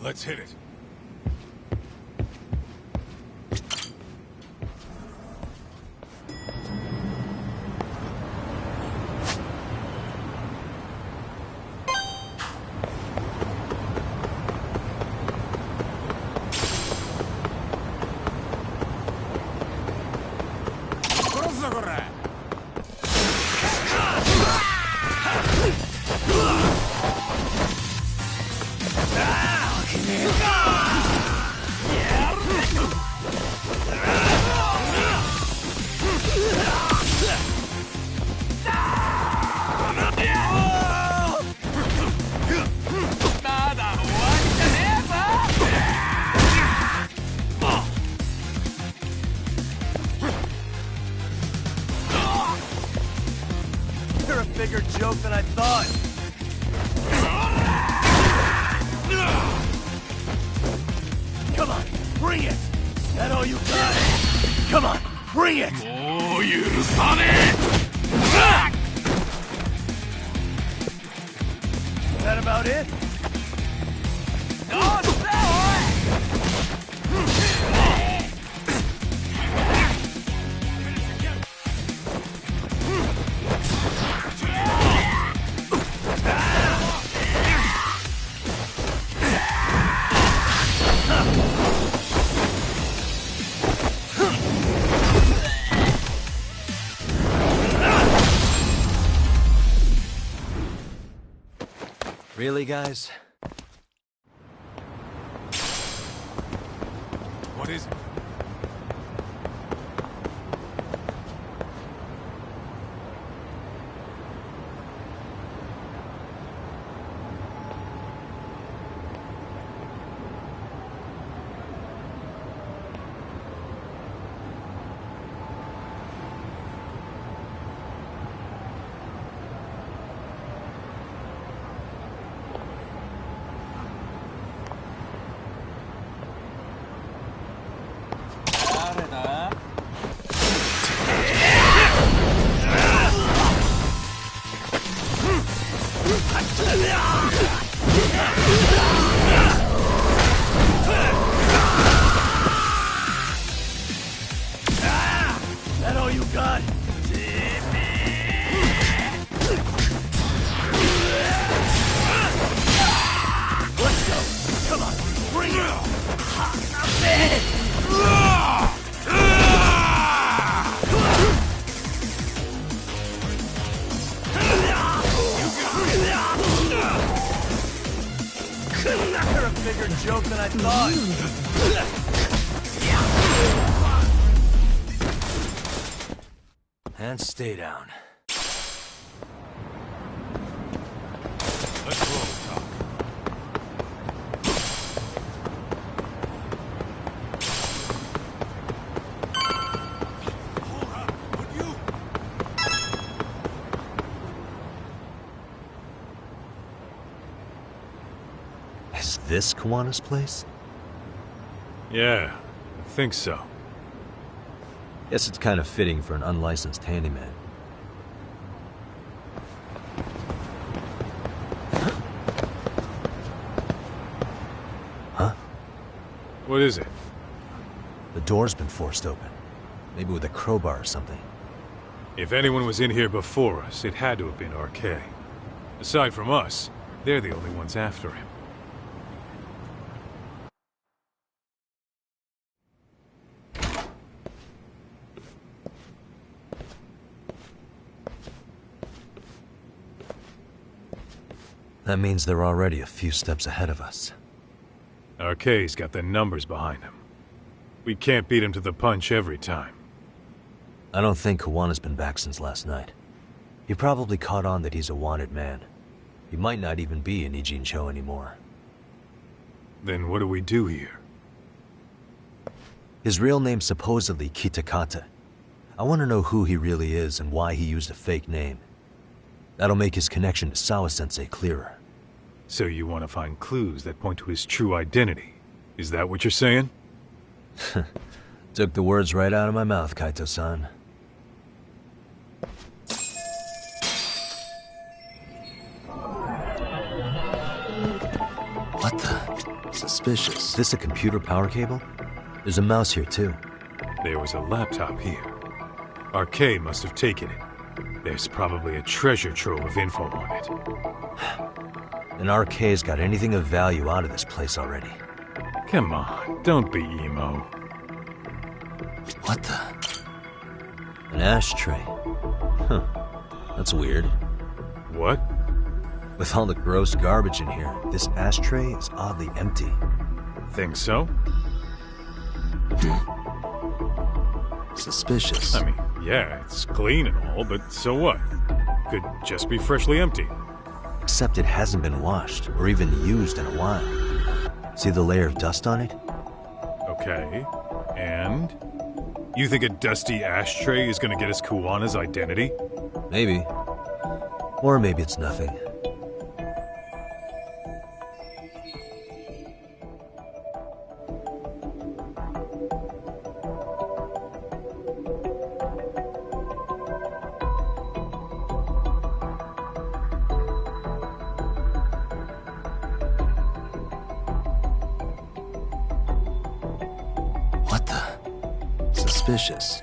Let's hit it. Bigger joke than I thought. Come on, bring it! That all you got? Come on, bring it! Oh, you son it! Is that about it? Really, guys? What is it? That all you got? Let's go! Come on, bring it! You're a bigger joke than I thought. And stay down. Let's roll, Doc. Hold up, would you? Is this Kawana's place? Yeah, I think so. Guess it's kind of fitting for an unlicensed handyman. Huh? What is it? The door's been forced open. Maybe with a crowbar or something. If anyone was in here before us, it had to have been RK. Aside from us, they're the only ones after him. That means they're already a few steps ahead of us. RK's got the numbers behind him. We can't beat him to the punch every time. I don't think Kawana's been back since last night. He probably caught on that he's a wanted man. He might not even be in Ijincho anymore. Then what do we do here? His real name's supposedly Kitakata. I want to know who he really is and why he used a fake name. That'll make his connection to Sawa Sensei clearer. So you want to find clues that point to his true identity? Is that what you're saying? Took the words right out of my mouth, Kaito-san. What the? Suspicious. Is this a computer power cable? There's a mouse here, too. There was a laptop here. RK must have taken it. There's probably a treasure trove of info on it. And RK's got anything of value out of this place already. Come on, don't be emo. What the? An ashtray. Huh. That's weird. What? With all the gross garbage in here, this ashtray is oddly empty. Think so? Suspicious. I mean, yeah, it's clean and all, but so what? Could just be freshly empty. Except it hasn't been washed, or even used in a while. See the layer of dust on it? Okay, and? You think a dusty ashtray is gonna get us Kuwana's identity? Maybe. Or maybe it's nothing. Suspicious.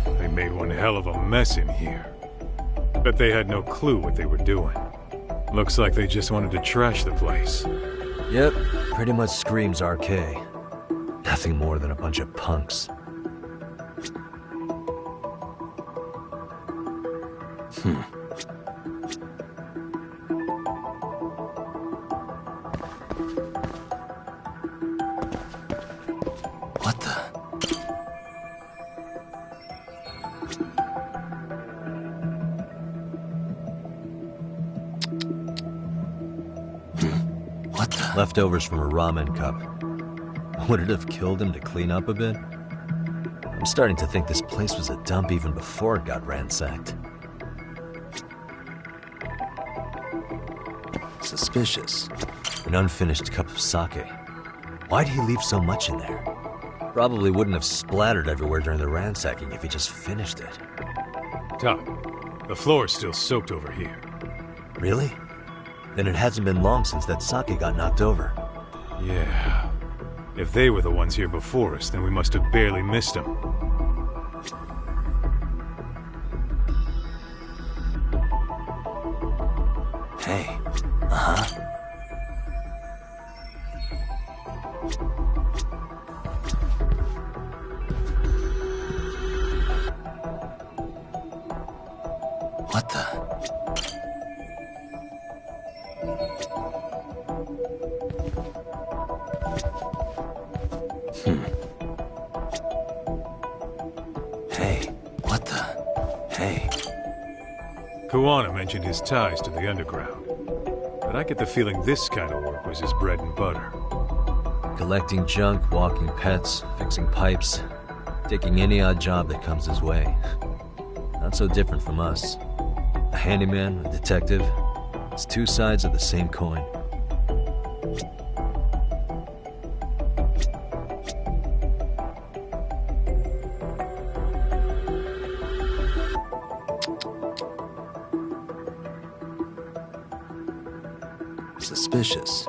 They made one hell of a mess in here. Bet they had no clue what they were doing. Looks like they just wanted to trash the place. Yep, pretty much screams RK. Nothing more than a bunch of punks. What the? What the? Leftovers from a ramen cup. Would it have killed him to clean up a bit? I'm starting to think this place was a dump even before it got ransacked. Suspicious. An unfinished cup of sake. Why'd he leave so much in there? Probably wouldn't have splattered everywhere during the ransacking if he just finished it. Doc, the floor's still soaked over here. Really? Then it hasn't been long since that sake got knocked over. Yeah. If they were the ones here before us, then we must have barely missed them. Hey. Uh-huh. What the? Hey, what the? Hey. Kuwana mentioned his ties to the underground. But I get the feeling this kind of work was his bread and butter. Collecting junk, walking pets, fixing pipes, taking any odd job that comes his way. Not so different from us. A handyman, a detective. It's two sides of the same coin. Suspicious.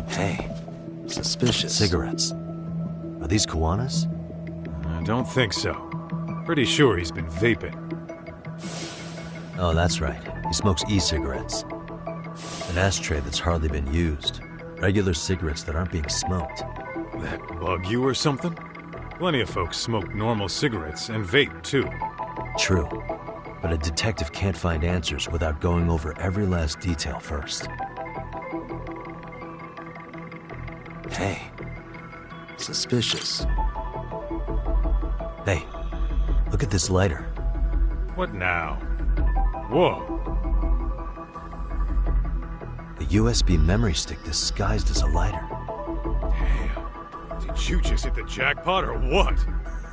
Hey, suspicious. Cigarettes. Are these Kuwana's? I don't think so. Pretty sure he's been vaping. Oh, that's right. He smokes e-cigarettes. An ashtray that's hardly been used. Regular cigarettes that aren't being smoked. That bug you or something? Plenty of folks smoke normal cigarettes and vape, too. True. But a detective can't find answers without going over every last detail first. Hey. Suspicious. Hey, look at this lighter. What now? Whoa. A USB memory stick disguised as a lighter. Damn. Did you just hit the jackpot or what?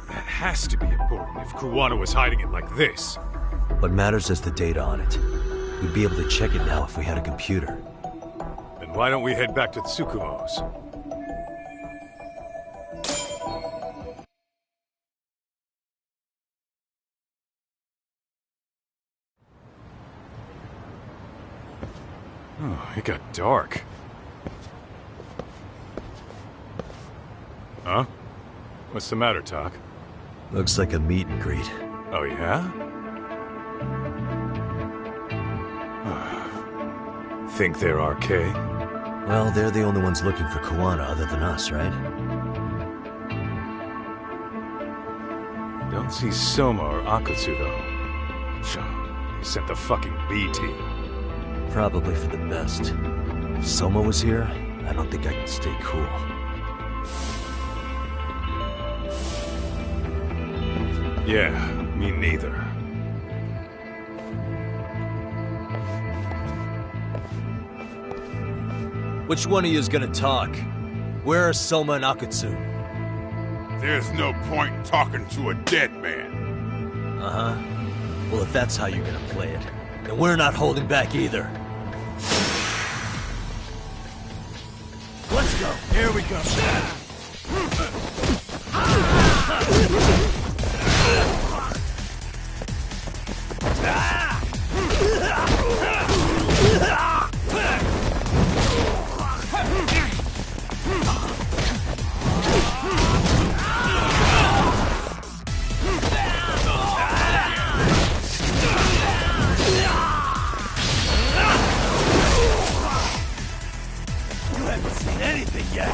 That has to be important if Kuwana was hiding it like this. What matters is the data on it. We'd be able to check it now if we had a computer. Then why don't we head back to Tsukumo's? Oh, it got dark. Huh? What's the matter, Tak? Looks like a meet and greet. Oh, yeah? Think they're RK? Well, they're the only ones looking for Koana other than us, right? Don't see Soma or Akatsu, though. They sent the fucking B team. Probably for the best. If Soma was here, I don't think I could stay cool. Yeah, me neither. Which one of you is gonna talk? Where are Soma and Akatsu? There's no point in talking to a dead man. Uh-huh. Well, if that's how you're gonna play it, then we're not holding back either. Let's go. Here we go. You haven't seen anything yet.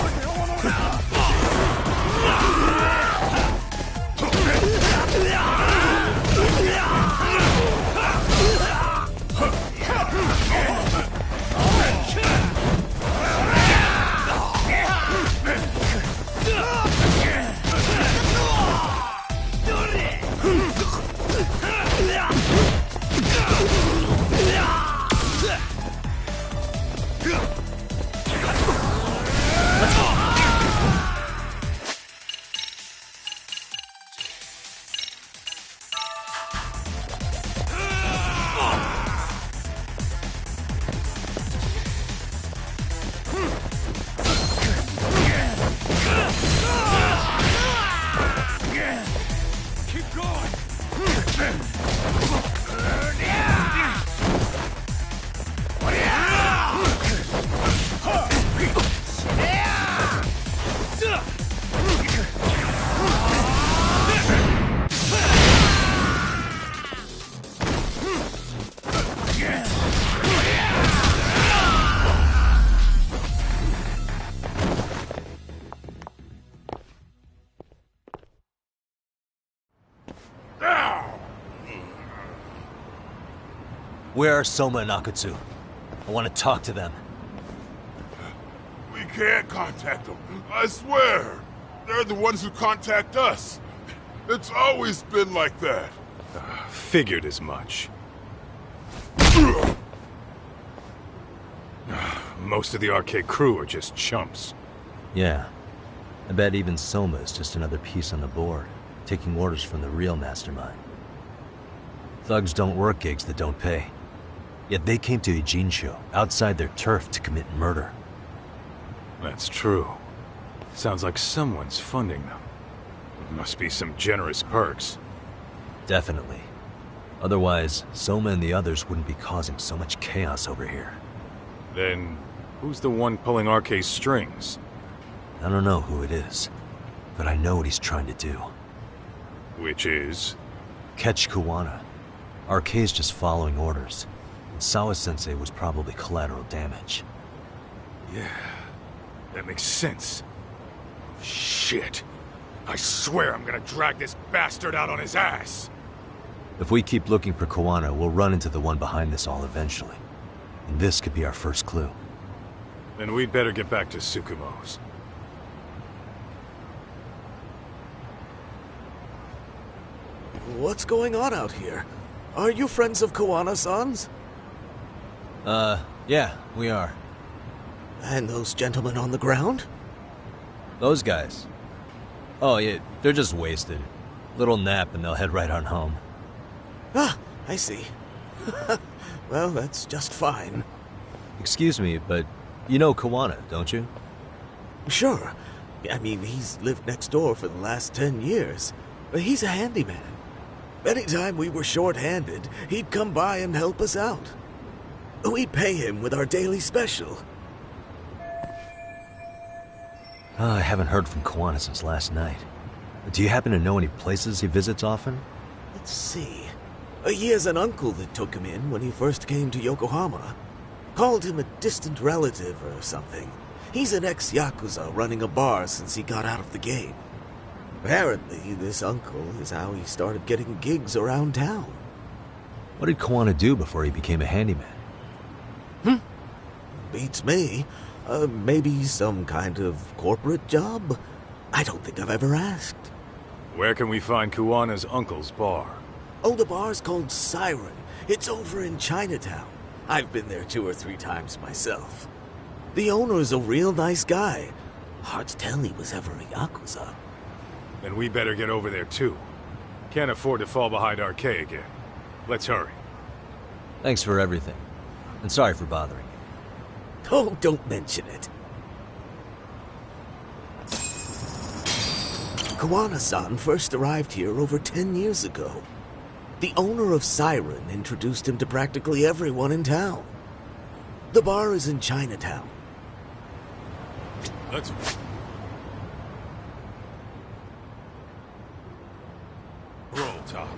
Where are Soma and Akatsu? I want to talk to them. We can't contact them. I swear. They're the ones who contact us. It's always been like that. Figured as much. Most of the RK crew are just chumps. Yeah. I bet even Soma is just another piece on the board, taking orders from the real mastermind. Thugs don't work gigs that don't pay. Yet they came to Ijincho, outside their turf, to commit murder. That's true. Sounds like someone's funding them. Must be some generous perks. Definitely. Otherwise, Soma and the others wouldn't be causing so much chaos over here. Then, who's the one pulling RK's strings? I don't know who it is, but I know what he's trying to do. Which is? Catch Koana. RK's just following orders. And Sawa Sensei was probably collateral damage. Yeah, that makes sense. Shit. I swear I'm gonna drag this bastard out on his ass! If we keep looking for Koana, we'll run into the one behind this all eventually. And this could be our first clue. Then we'd better get back to Tsukumo's. What's going on out here? Are you friends of Koana-san's? Yeah, we are. And those gentlemen on the ground? Those guys? Oh, yeah, they're just wasted. Little nap and they'll head right on home. Ah, I see. Well, that's just fine. Excuse me, but you know Kawana, don't you? Sure. I mean, he's lived next door for the last 10 years. He's a handyman. Anytime we were short-handed, he'd come by and help us out. We'd pay him with our daily special. I haven't heard from Kawana since last night. Do you happen to know any places he visits often? Let's see. He has an uncle that took him in when he first came to Yokohama. Called him a distant relative or something. He's an ex-Yakuza running a bar since he got out of the game. Apparently, this uncle is how he started getting gigs around town. What did Kawana do before he became a handyman? Beats me. Maybe some kind of corporate job? I don't think I've ever asked. Where can we find Kuwana's uncle's bar? Oh, the bar's called Siren. It's over in Chinatown. I've been there 2 or 3 times myself. The owner's a real nice guy. Hard to tell he was ever a Yakuza. Then we better get over there too. Can't afford to fall behind RK again. Let's hurry. Thanks for everything. And sorry for bothering you. Oh, don't mention it. Kawana-san first arrived here over 10 years ago. The owner of Siren introduced him to practically everyone in town. The bar is in Chinatown. Let's... roll talk.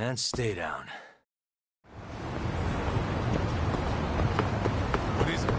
and stay down. What is it?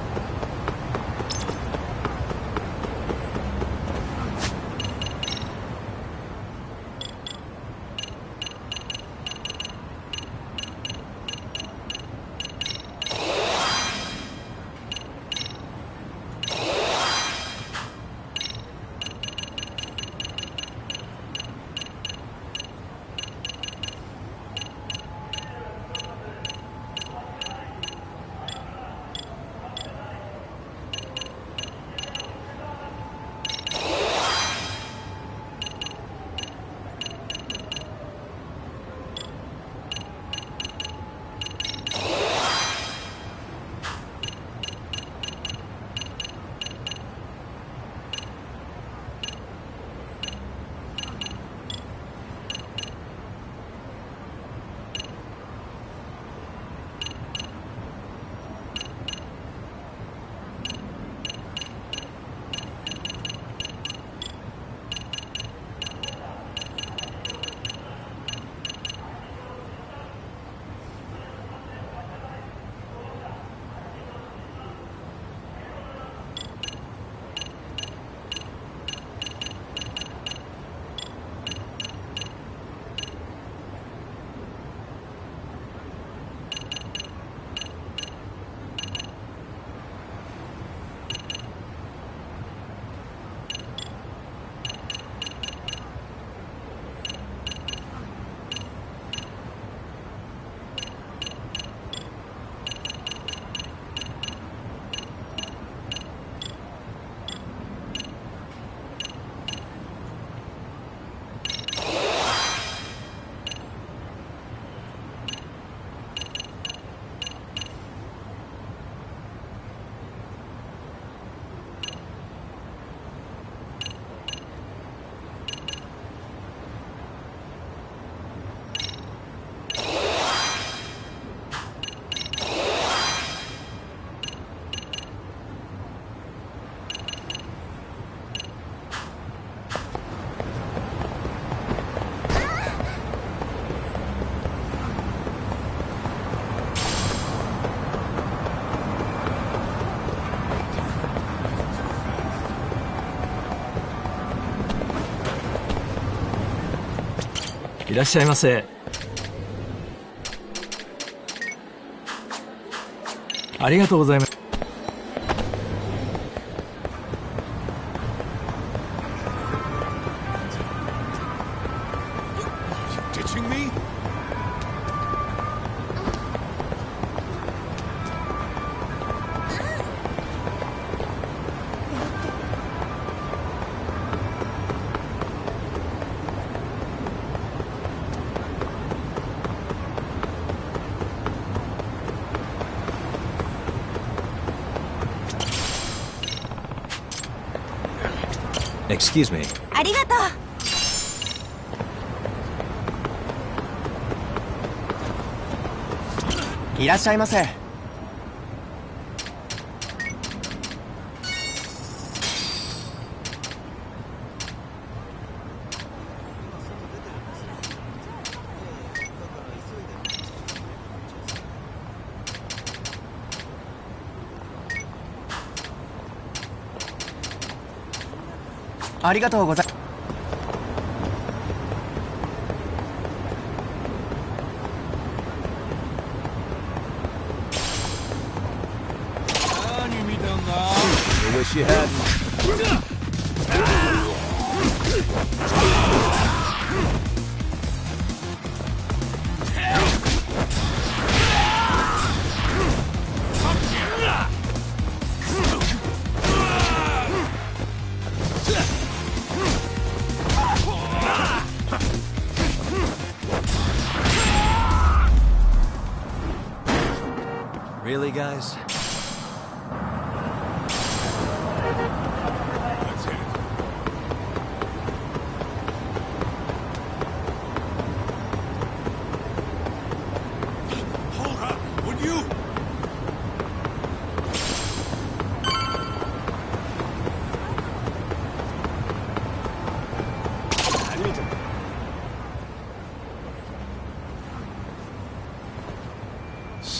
いらっしゃいませ。ありがとうございます。Ditching me? Excuse me. ありがとう。いらっしゃいませ。ありがとうございます。I wish you hadn't. Really, guys? Let's hit it. Hold up, would you?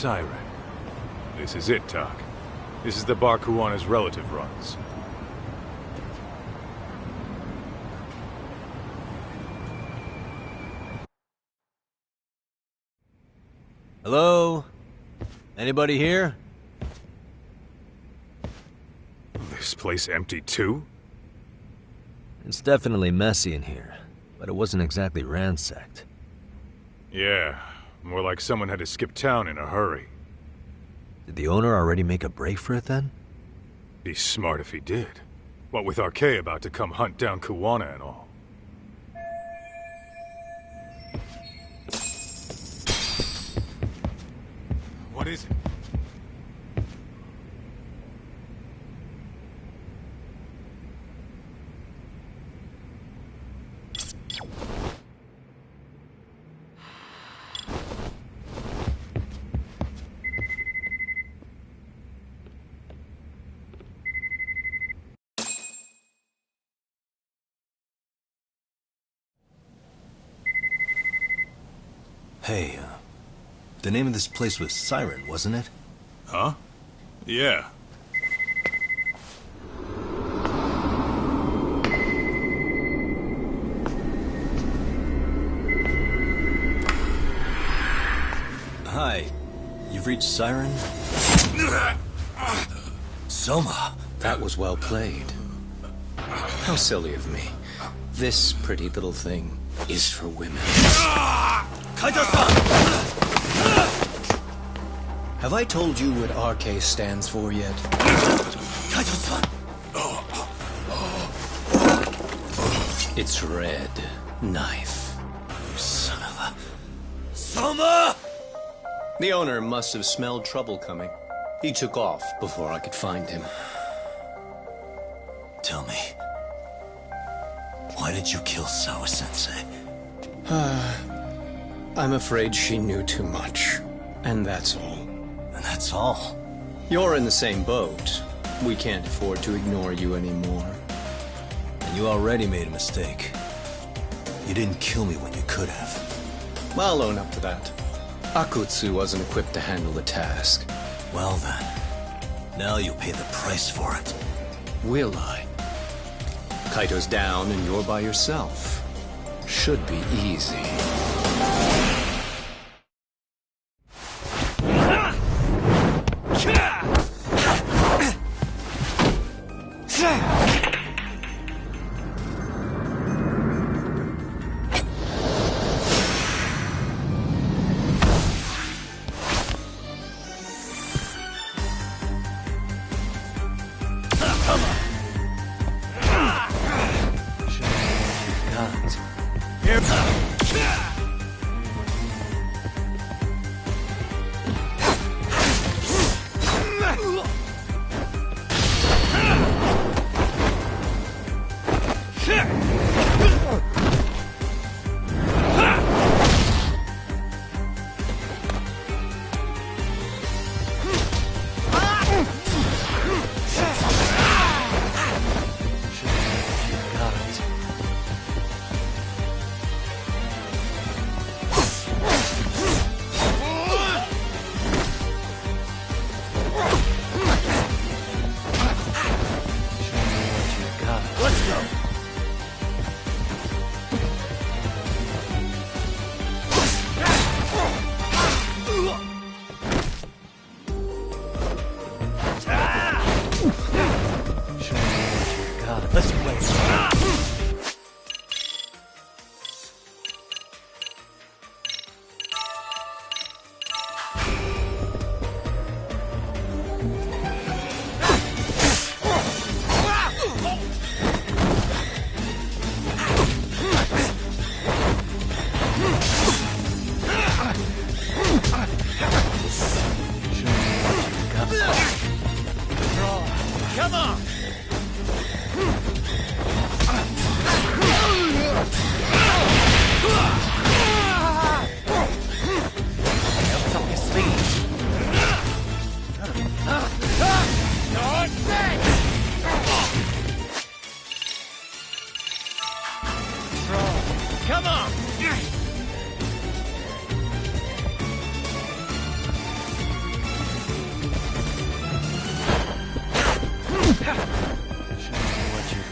Siren. This is it, Doc. This is the bar Kuwana's relative runs. Hello? Anybody here? This place empty too? It's definitely messy in here, but it wasn't exactly ransacked. Yeah, more like someone had to skip town in a hurry. Did the owner already make a break for it then? Be smart if he did. What with Arcade about to come hunt down Kuwana and all. What is it? Hey, the name of this place was Siren, wasn't it? Huh? Yeah. Hi. You've reached Siren? Soma. That was well played. How silly of me. This pretty little thing is for women. Kaito-san! Have I told you what RK stands for yet? Kaito-san! It's red knife. Son of a... Soma! The owner must have smelled trouble coming. He took off before I could find him. Tell me, why did you kill Sawa Sensei? I'm afraid she knew too much. And that's all. And that's all? You're in the same boat. We can't afford to ignore you anymore. And you already made a mistake. You didn't kill me when you could have. I'll own up to that. Akutsu wasn't equipped to handle the task. Well then, now you'll pay the price for it. Will I? Kaito's down and you're by yourself. Should be easy. Come on!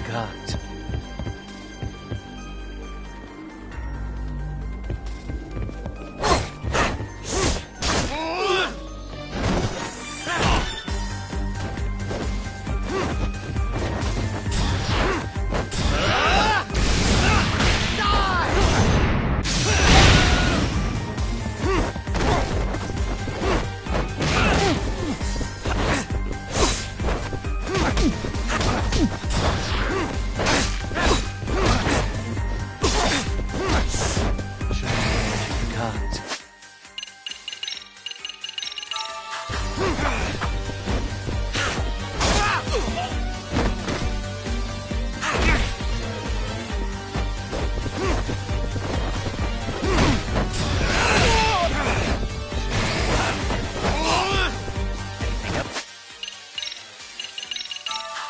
forgot.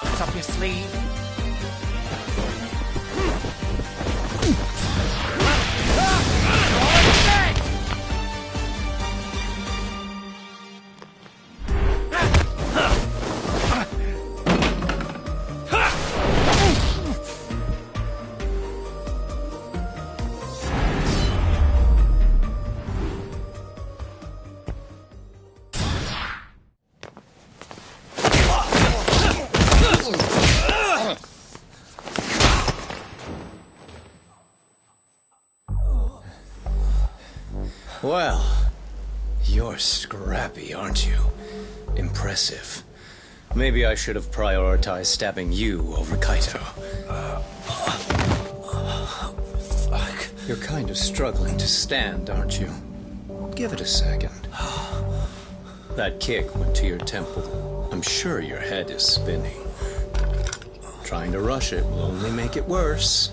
What's up your sleeve? Well, you're scrappy, aren't you? Impressive. Maybe I should have prioritized stabbing you over Kaito. Fuck. You're kind of struggling to stand, aren't you? Give it a second. That kick went to your temple. I'm sure your head is spinning. Trying to rush it will only make it worse.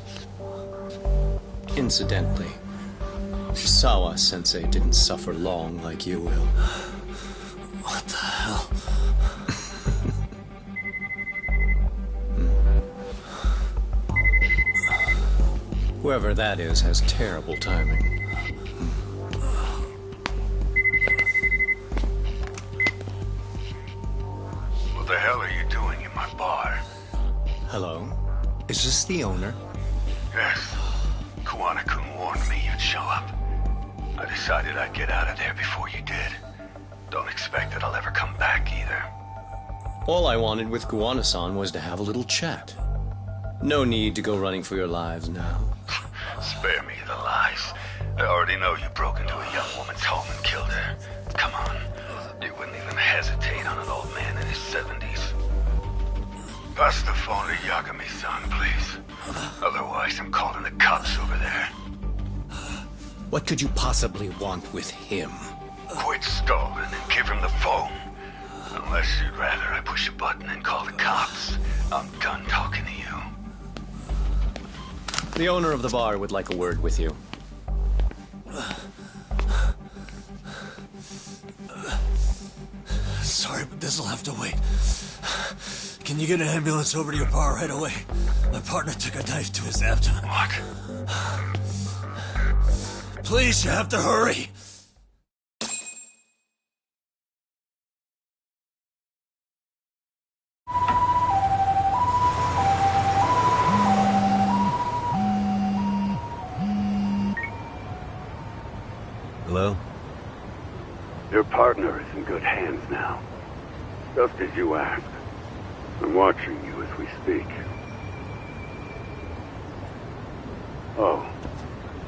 Incidentally, Sawa Sensei didn't suffer long like you will. What the hell? Whoever that is has terrible timing. What the hell are you doing in my bar? Hello? Is this the owner? Yes. Kuwana-kun warned me you'd show up. I decided I'd get out of there before you did. Don't expect that I'll ever come back either. All I wanted with Kuwana-san was to have a little chat. No need to go running for your lives now. Spare me the lies. I already know you broke into a young woman's home and killed her. Come on. You wouldn't even hesitate on an old man in his 70s. Pass the phone to Yagami-san, please. Otherwise, I'm calling the cops over there. What could you possibly want with him? Quit stalling and give him the phone. Unless you'd rather I push a button and call the cops. I'm done talking to you. The owner of the bar would like a word with you. Sorry, but this'll have to wait. Can you get an ambulance over to your bar right away? My partner took a knife to his abdomen. What? Please, you have to hurry. Hello? Your partner is in good hands now. Just as you asked. I'm watching you as we speak. Oh,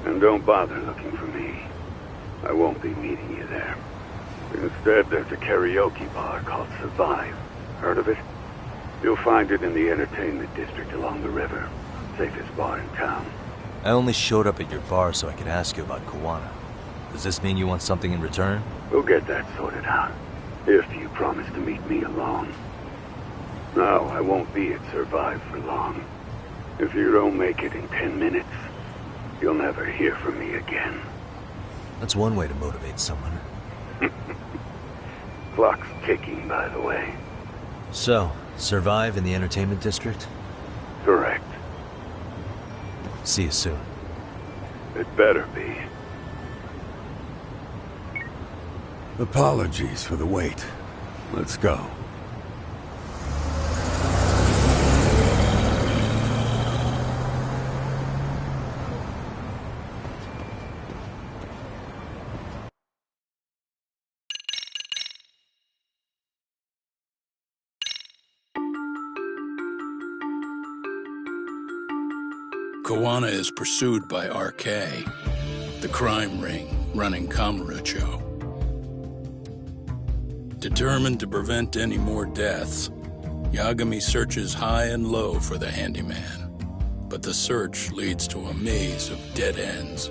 and don't bother looking for me. I won't be meeting you there. Instead, there's a karaoke bar called Survive. Heard of it? You'll find it in the entertainment district along the river. Safest bar in town. I only showed up at your bar so I could ask you about Kuwana. Does this mean you want something in return? We'll get that sorted out. If you promise to meet me alone. No, I won't be at Survive for long. If you don't make it in 10 minutes, you'll never hear from me again. That's one way to motivate someone. Clock's ticking, by the way. So, Survive in the entertainment district? Correct. See you soon. It better be. Apologies for the wait. Let's go. Kawana is pursued by RK, the crime ring running Kamurocho. Determined to prevent any more deaths, Yagami searches high and low for the handyman, but the search leads to a maze of dead ends.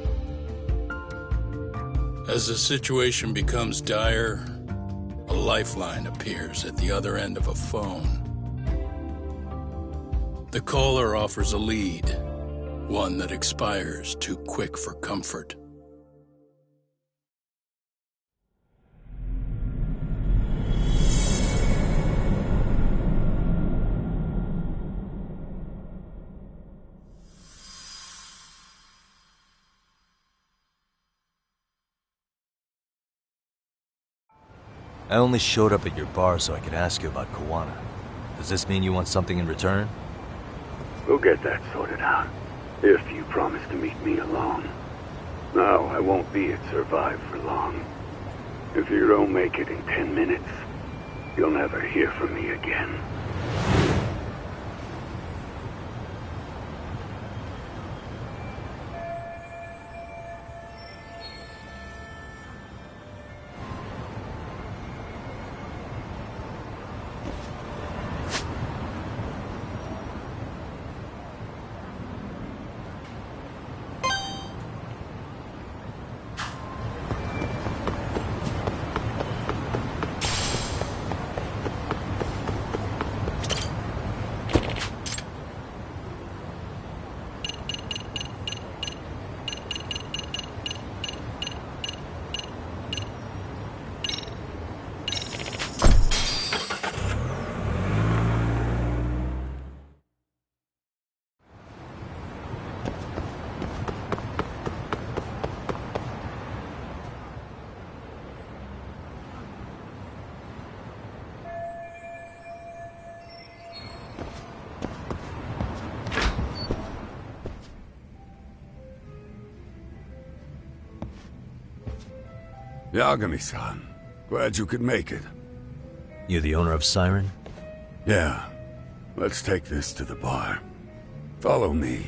As the situation becomes dire, a lifeline appears at the other end of a phone. The caller offers a lead, one that expires too quick for comfort. I only showed up at your bar so I could ask you about Kawana. Does this mean you want something in return? We'll get that sorted out, if you promise to meet me alone. No, I won't be at Survive for long. If you don't make it in 10 minutes, you'll never hear from me again. Yagami-san, glad you could make it. You the owner of Siren? Yeah. Let's take this to the bar. Follow me.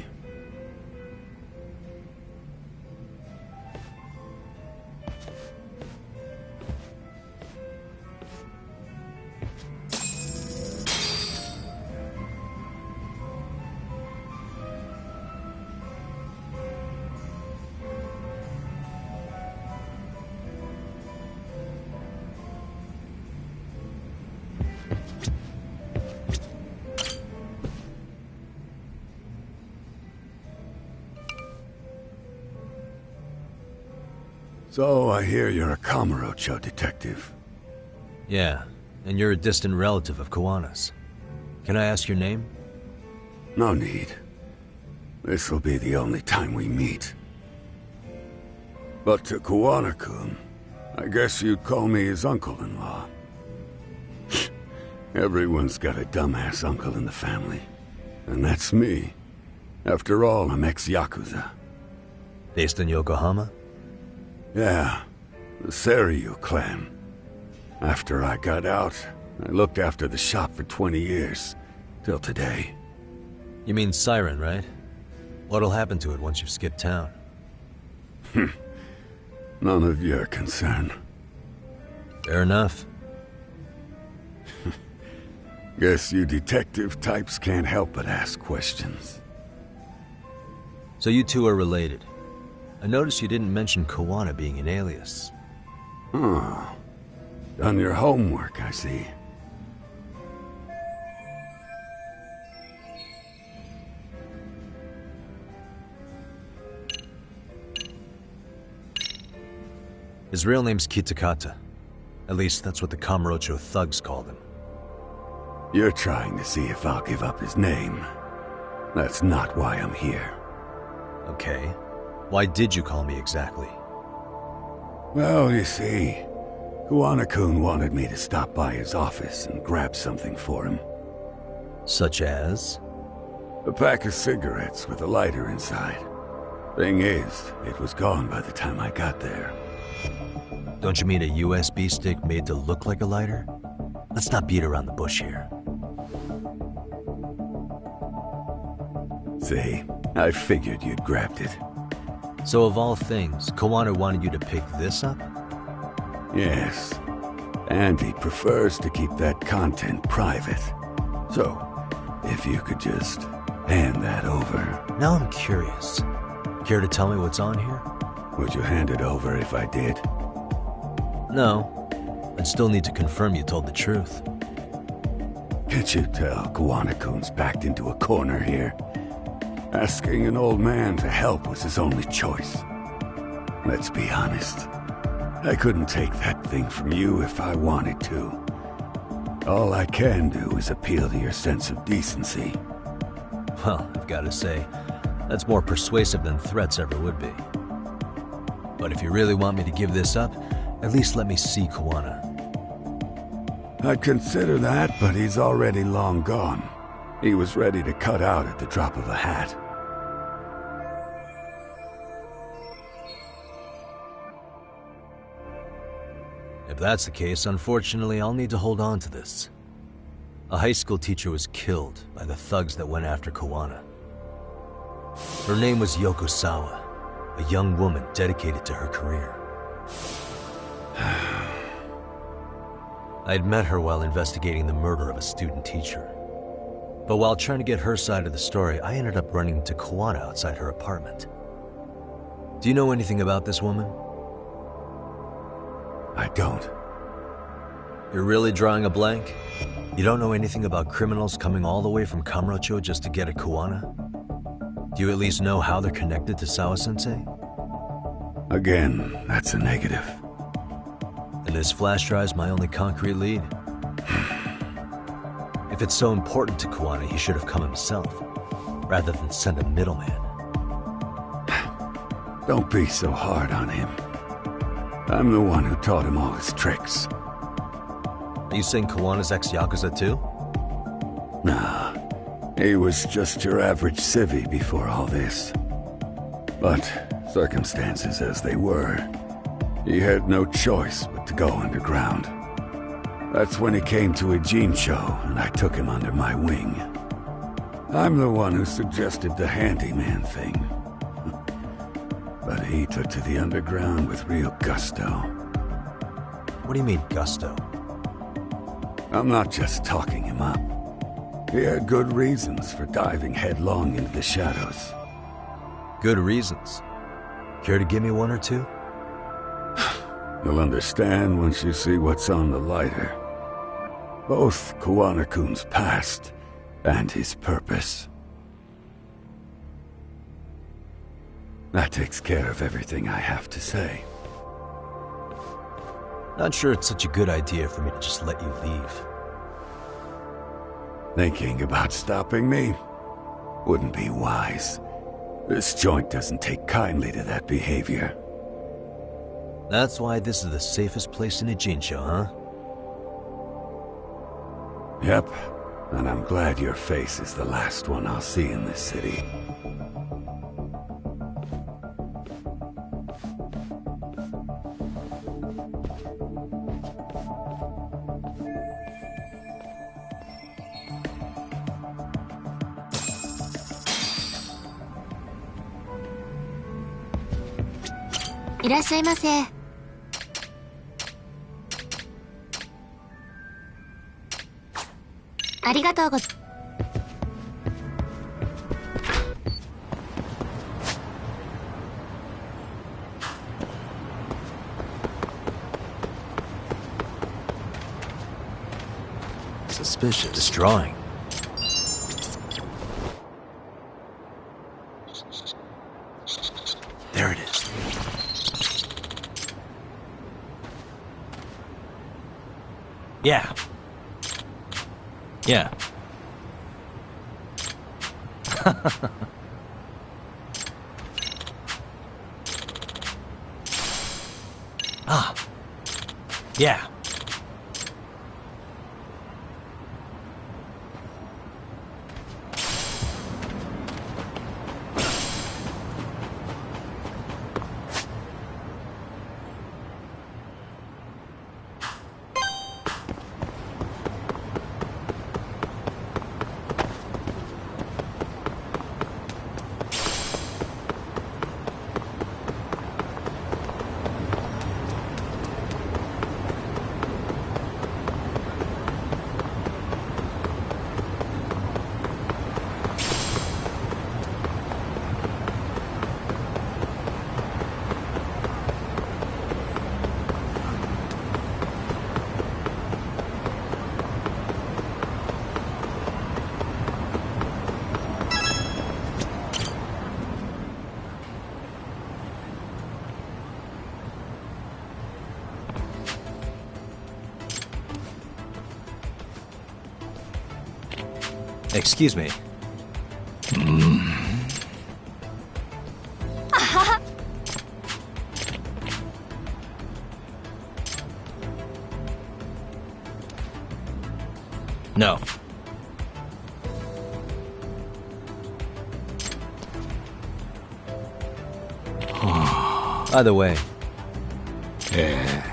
So, I hear you're a Kamurocho detective. Yeah, and you're a distant relative of Kawana's. Can I ask your name? No need. This'll be the only time we meet. But to Kawana-kun, I guess you'd call me his uncle-in-law. Everyone's got a dumbass uncle in the family. And that's me. After all, I'm ex-Yakuza. Based in Yokohama? Yeah, the Seiryu clan. After I got out, I looked after the shop for 20 years. Till today. You mean Siren, right? What'll happen to it once you've skipped town? None of your concern. Fair enough. Guess you detective types can't help but ask questions. So you two are related. I noticed you didn't mention Kawana being an alias. Oh. Done your homework, I see. His real name's Kitakata. At least that's what the Kamurocho thugs called him. You're trying to see if I'll give up his name. That's not why I'm here. Okay. Why did you call me exactly? Well, you see, Kawana-kun wanted me to stop by his office and grab something for him. Such as? A pack of cigarettes with a lighter inside. Thing is, it was gone by the time I got there. Don't you mean a USB stick made to look like a lighter? Let's not beat around the bush here. See, I figured you'd grabbed it. So of all things, Kawana wanted you to pick this up? Yes. And he prefers to keep that content private. So, if you could just hand that over. Now I'm curious. Care to tell me what's on here? Would you hand it over if I did? No. I'd still need to confirm you told the truth. Can't you tell Kawana-kun's backed into a corner here? Asking an old man to help was his only choice. Let's be honest. I couldn't take that thing from you if I wanted to. All I can do is appeal to your sense of decency. Well, I've got to say, that's more persuasive than threats ever would be. But if you really want me to give this up, at least let me see Kawana. I'd consider that, but he's already long gone. He was ready to cut out at the drop of a hat. If that's the case, unfortunately, I'll need to hold on to this. A high school teacher was killed by the thugs that went after Kawana. Her name was Yoko Sawa, a young woman dedicated to her career. I'd met her while investigating the murder of a student teacher. But while trying to get her side of the story, I ended up running into Kawana outside her apartment. Do you know anything about this woman? I don't. You're really drawing a blank? You don't know anything about criminals coming all the way from Kamurocho just to get at Kawana? Do you at least know how they're connected to Sawa Sensei? Again, that's a negative. And this flash drive's my only concrete lead. If it's so important to Kawana, he should have come himself, rather than send a middleman. Don't be so hard on him. I'm the one who taught him all his tricks. Are you saying Kawana's ex-Yakuza too? Nah, he was just your average civvy before all this. But circumstances as they were, he had no choice but to go underground. That's when he came to a Avenging show, and I took him under my wing. I'm the one who suggested the handyman thing. But he took to the underground with real gusto. What do you mean, gusto? I'm not just talking him up. He had good reasons for diving headlong into the shadows. Good reasons? Care to give me one or two? You'll understand once you see what's on the lighter. Both Kawana-kun's past and his purpose. That takes care of everything I have to say. Not sure it's such a good idea for me to just let you leave. Thinking about stopping me wouldn't be wise. This joint doesn't take kindly to that behavior. That's why this is the safest place in Ijincho, huh? Yep, and I'm glad your face is the last one I'll see in this city. Suspicious. This drawing. There it is. Yeah. Yeah. Ah. Yeah. Excuse me. No. By the way. Yeah.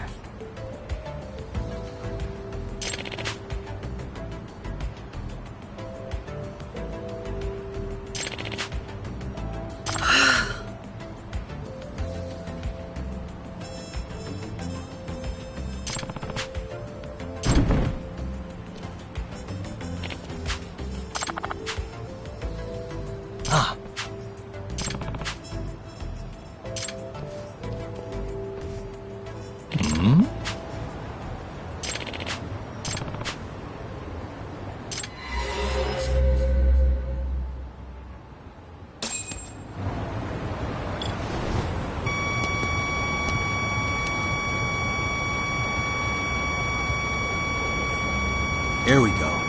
Here we go.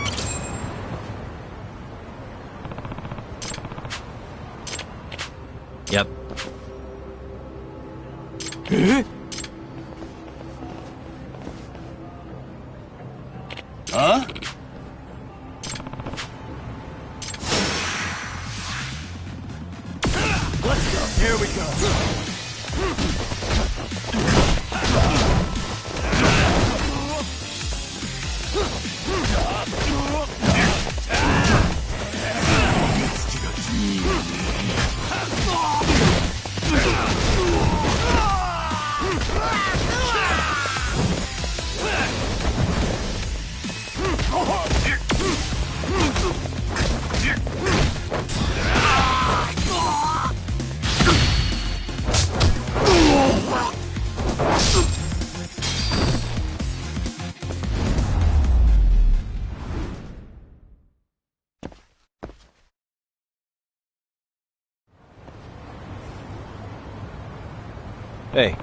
Yep. Huh? Let's go. Here we go. Hey.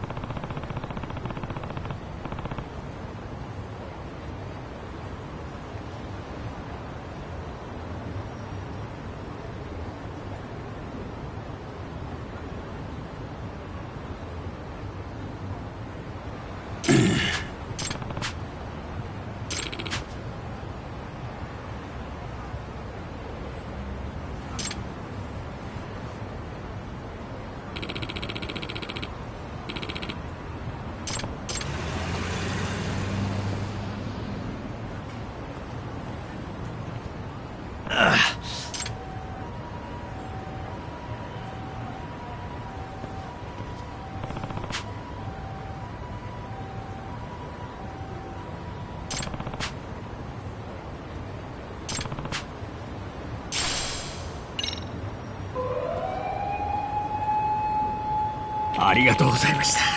ありがとうございました。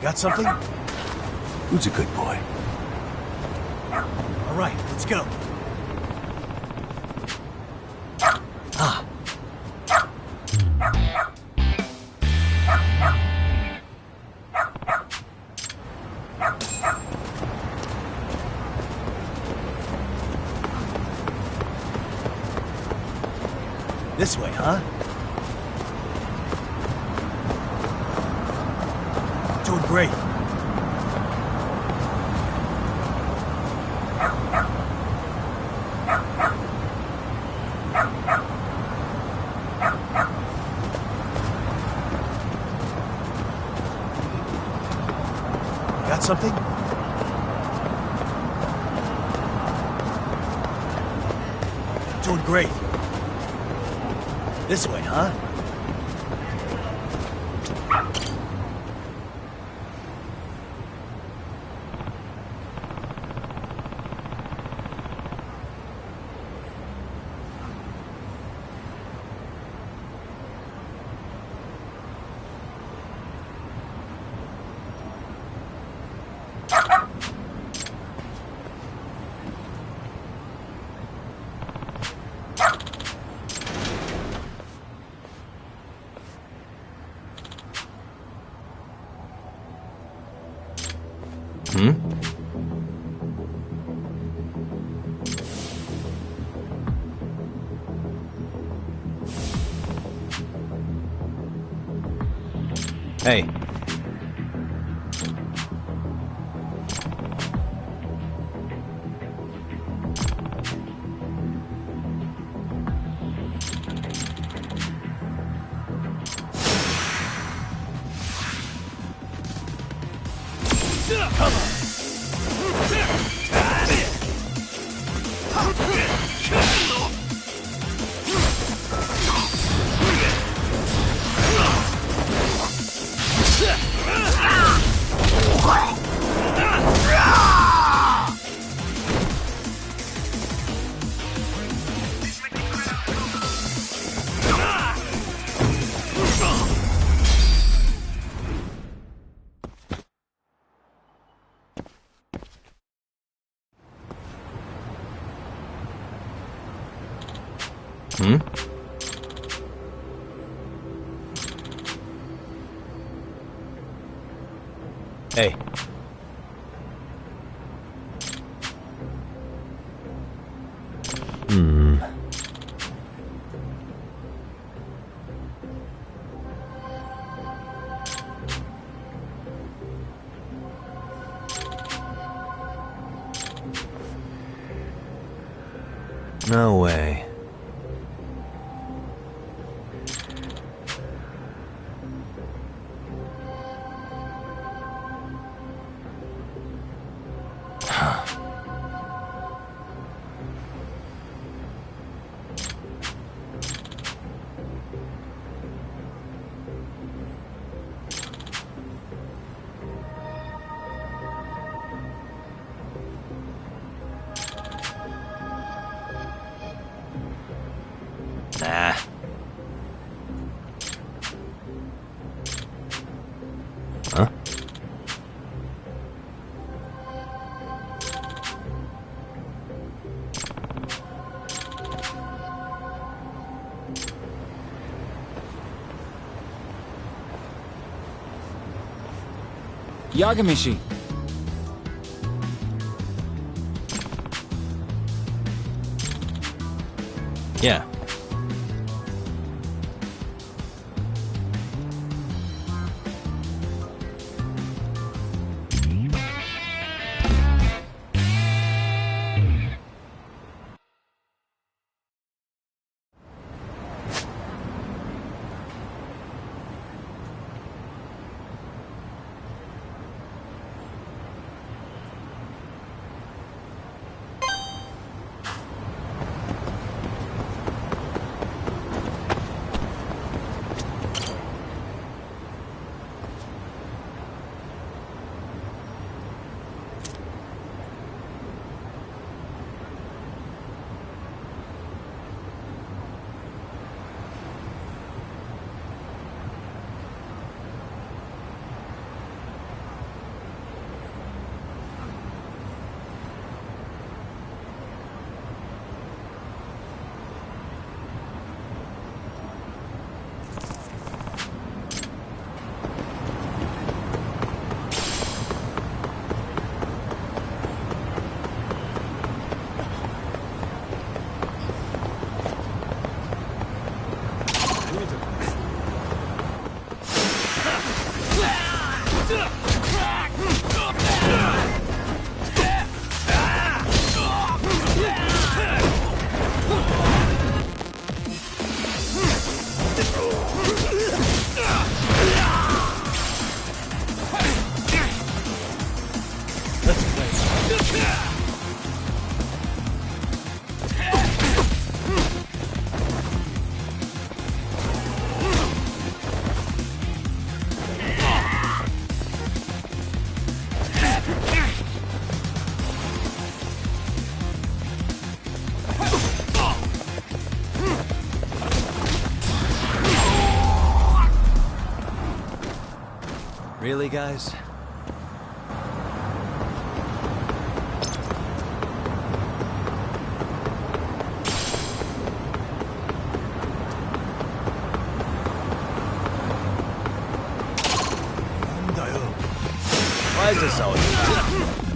Got something? Who's a good boy? All right, let's go. Ah. This way, huh? Doing great. Got something? Doing great. This way, huh? Hey. Hey. No way. Nah. Huh? Yagamishi. Yeah. Really, guys? Why is this always...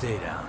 stay down.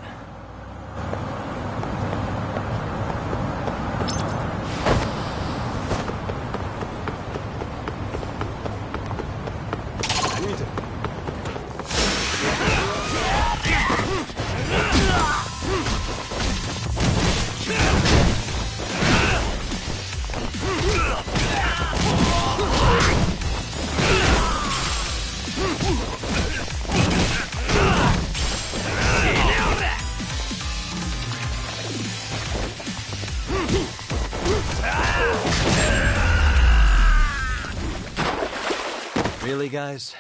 Really, guys?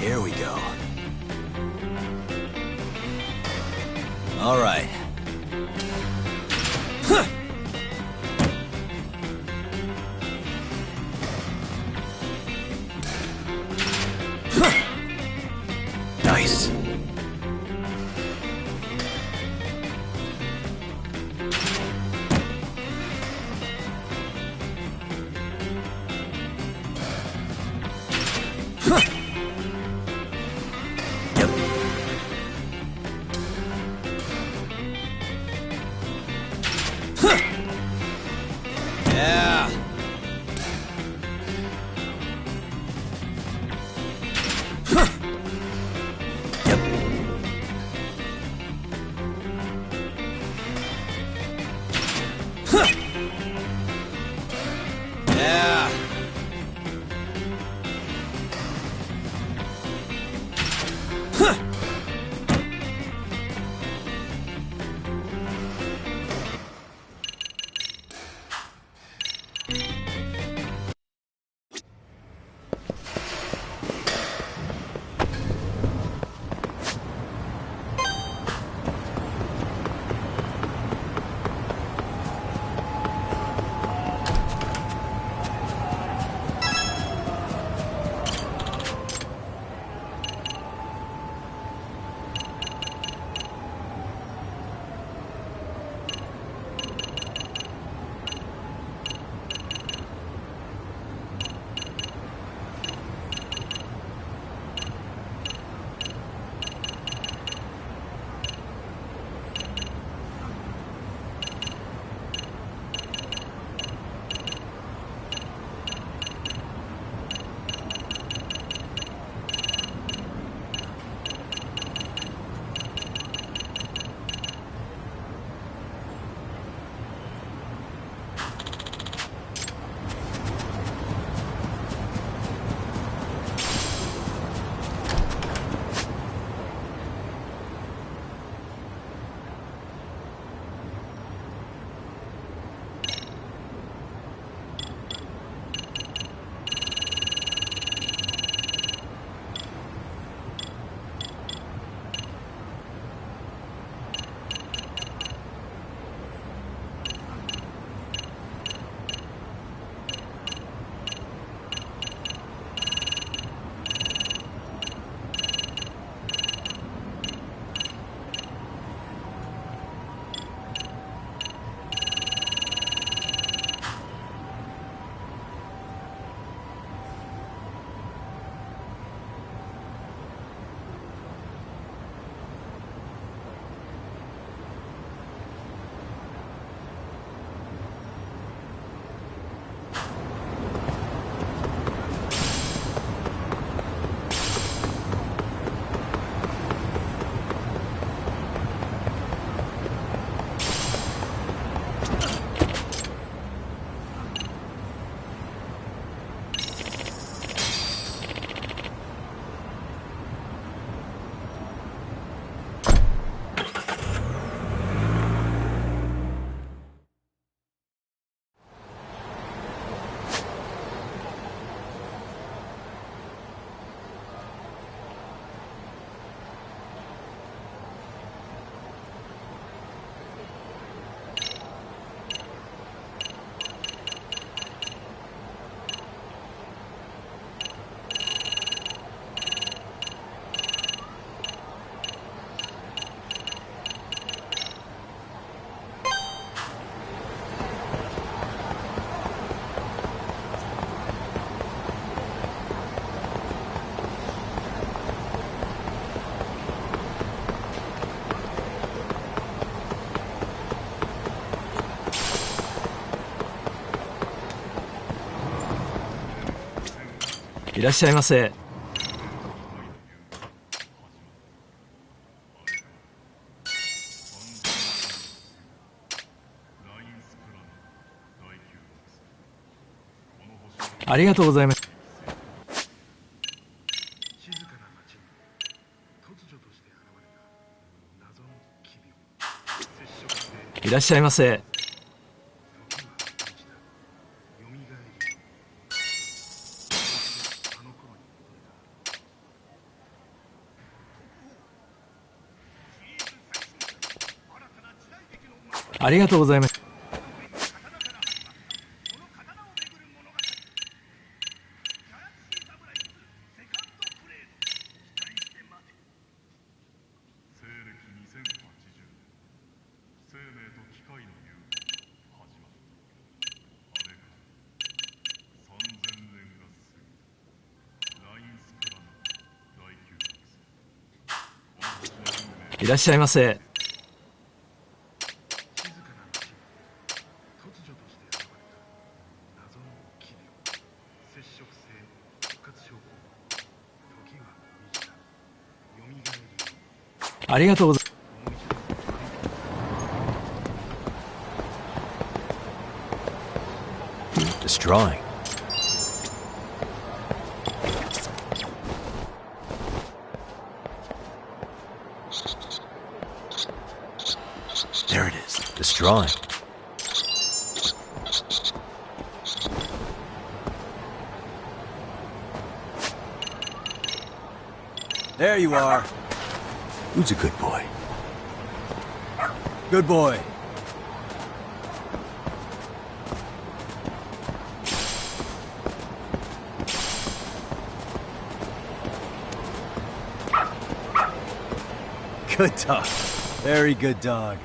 Here we go. All right. Huh. Huh. Nice. Yeah. Huh. Yep. Huh. Yeah. Huh. らっしゃいませ。ありがとうございます。いらっしゃいませ。ありがとうございます。いらっしゃいませ。ありがとうございます。Destroying. There it is. Destroying. There you are. Who's a good boy? Good boy. Good dog. Very good dog.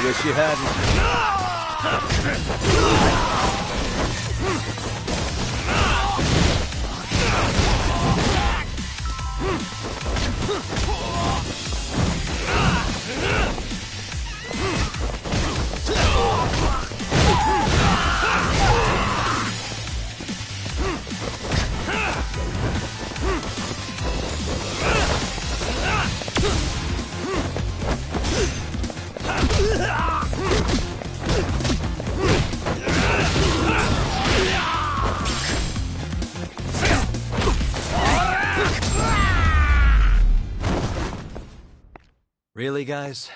Wish you hadn't. Really, guys?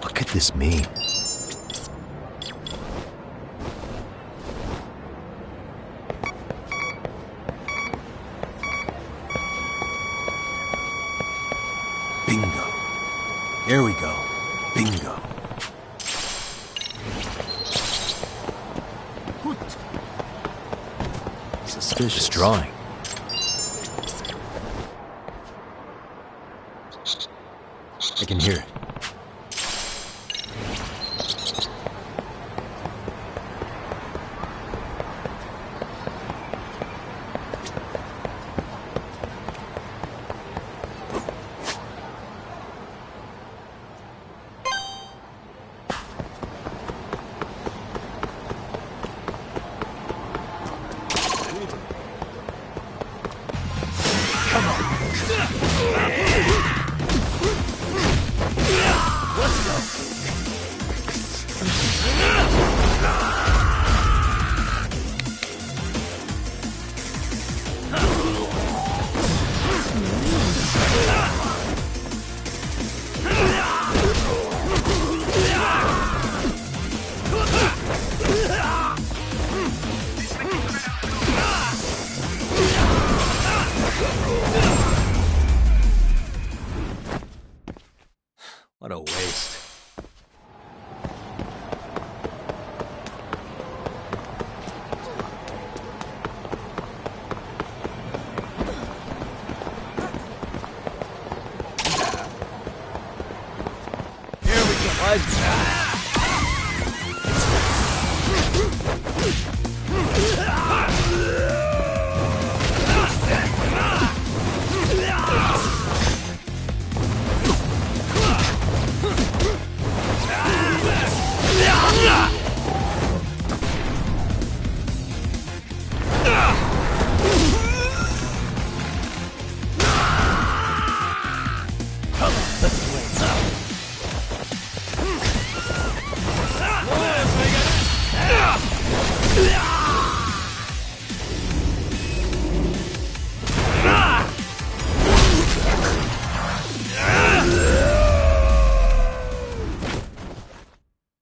What could this mean? Bingo. Here we go. Bingo. Suspicious drawing. I can hear it. What a waste. Here we go.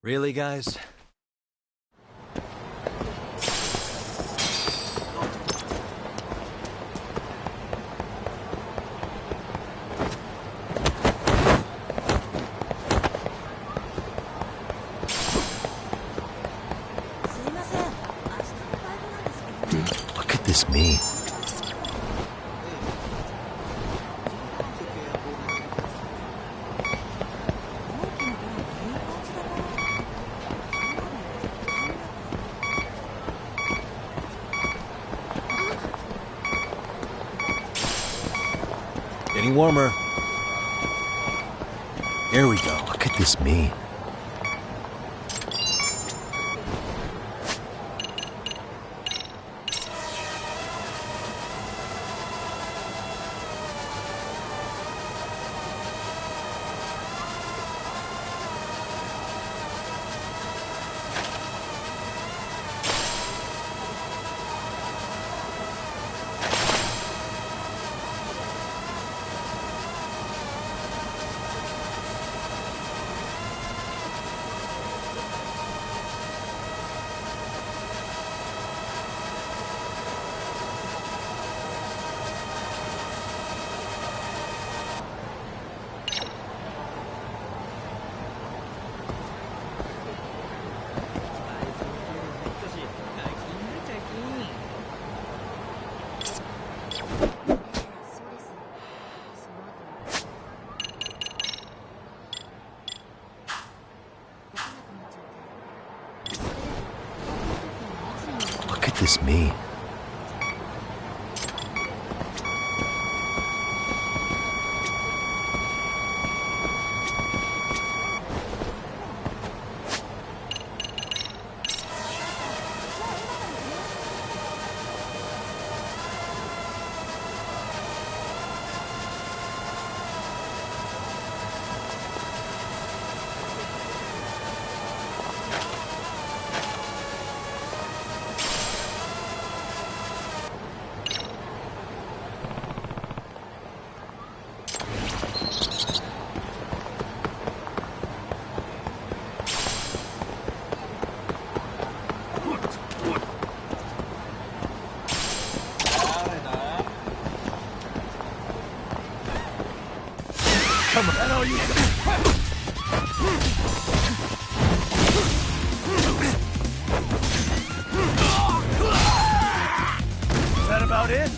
Really, guys? What could this mean? Getting warmer. Here we go. What could this mean? this mean? Come on. I know you. Is that about it?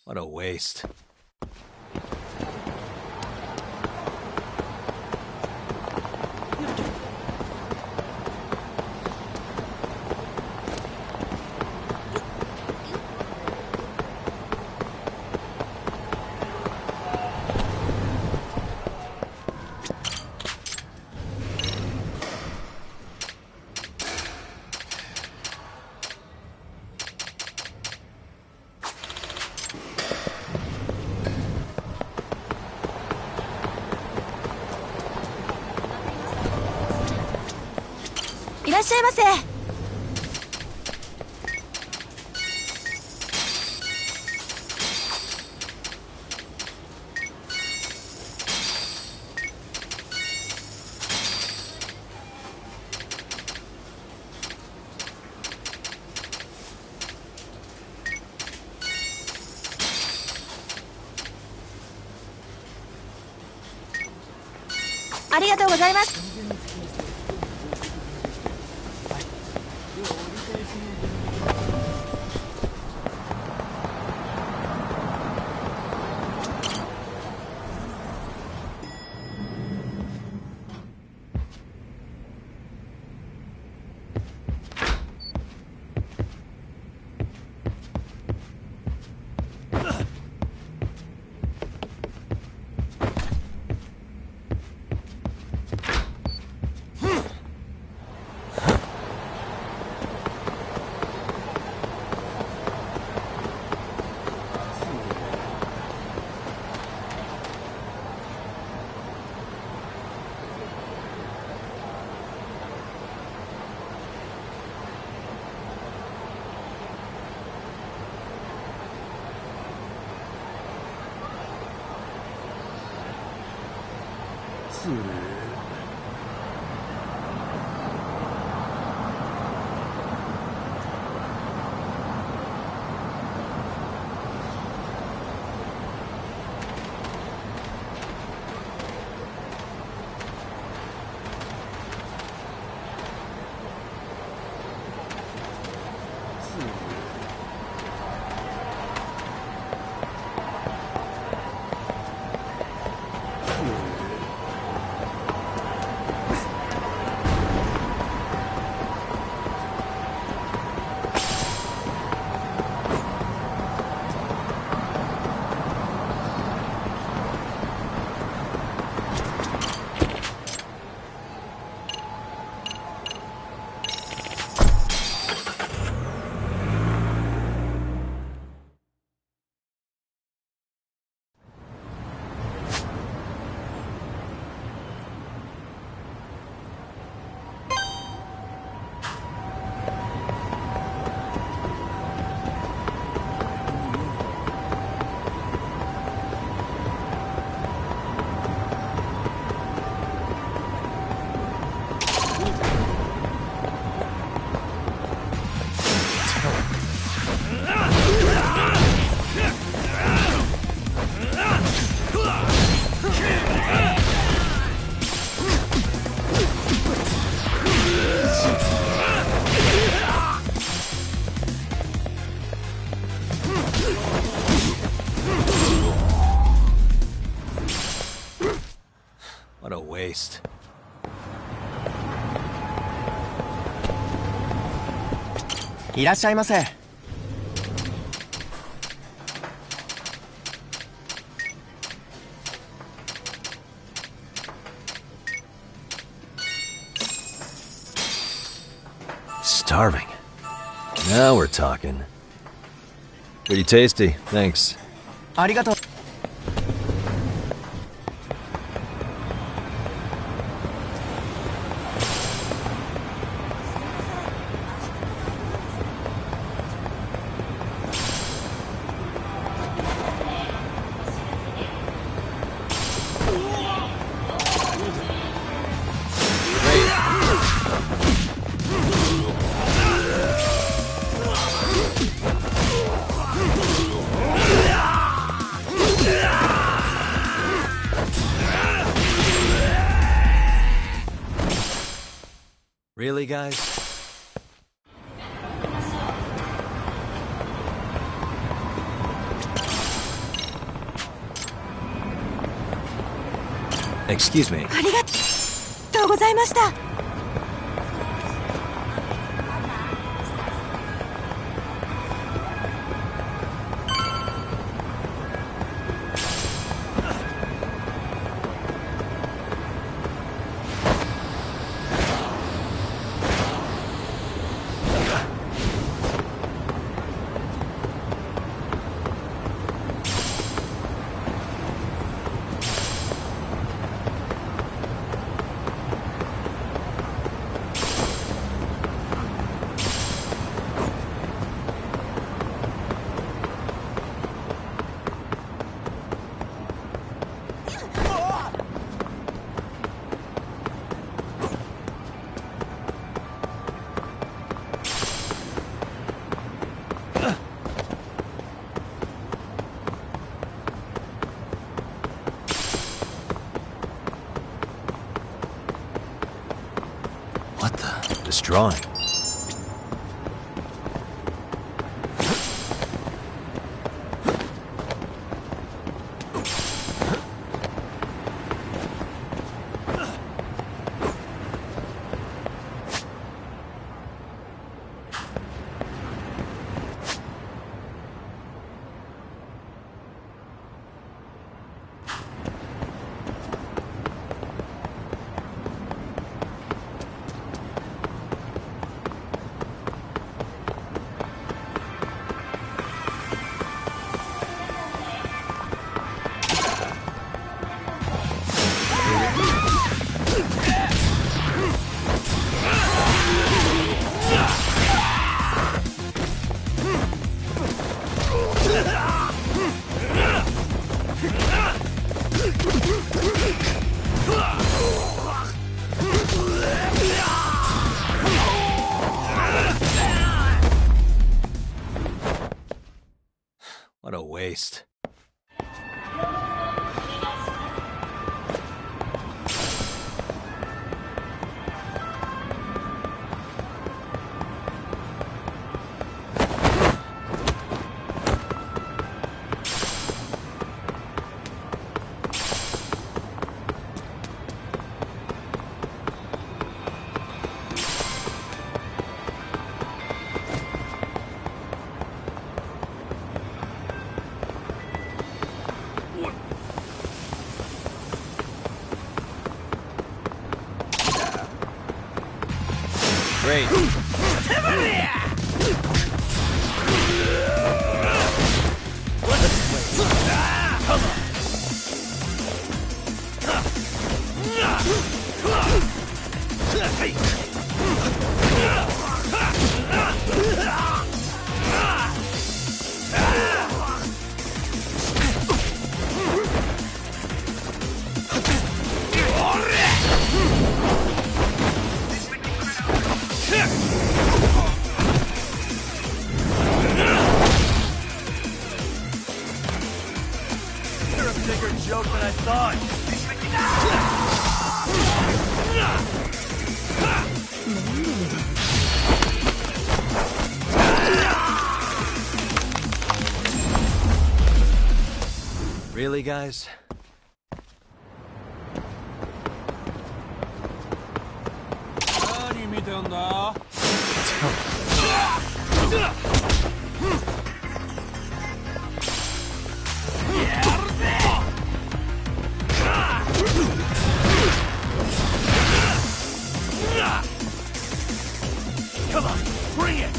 What a waste.いらっしゃいませ。ありがとうございます。waste. Starving. Now we're talking. Pretty tasty, thanks. ありがとう。Really, guys? Excuse me. ありがとうございました。What the? This drawing. What a waste. Great. You're a bigger joke than I thought. Really, guys? Come on, bring it!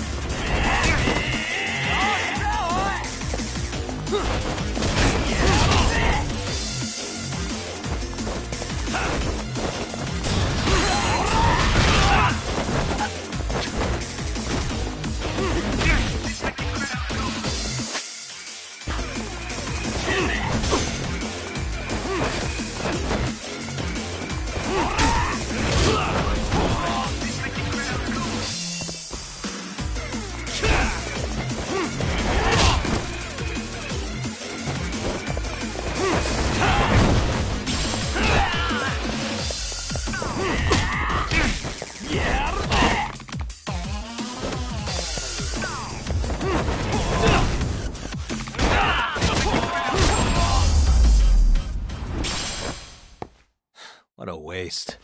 What a waste.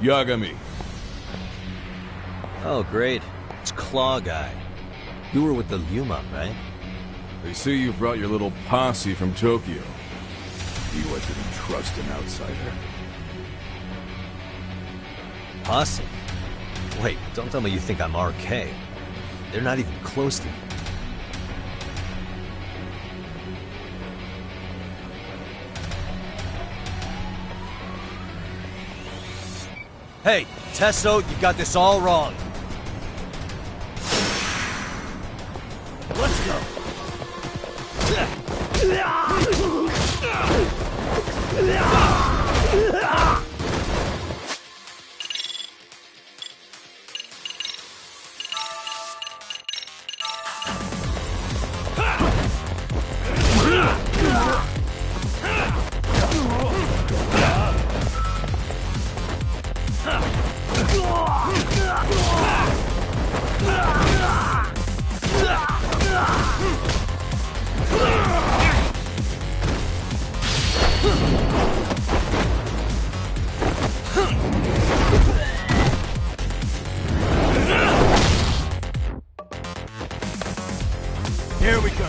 Yagami. Oh, great. It's Claw Guy. You were with the Yuma, right? They say you brought your little posse from Tokyo. You couldn't trust an outsider. Posse? Wait, don't tell me you think I'm RK. They're not even close to me. Hey, Tesso, you got this all wrong. Let's go. Here we go.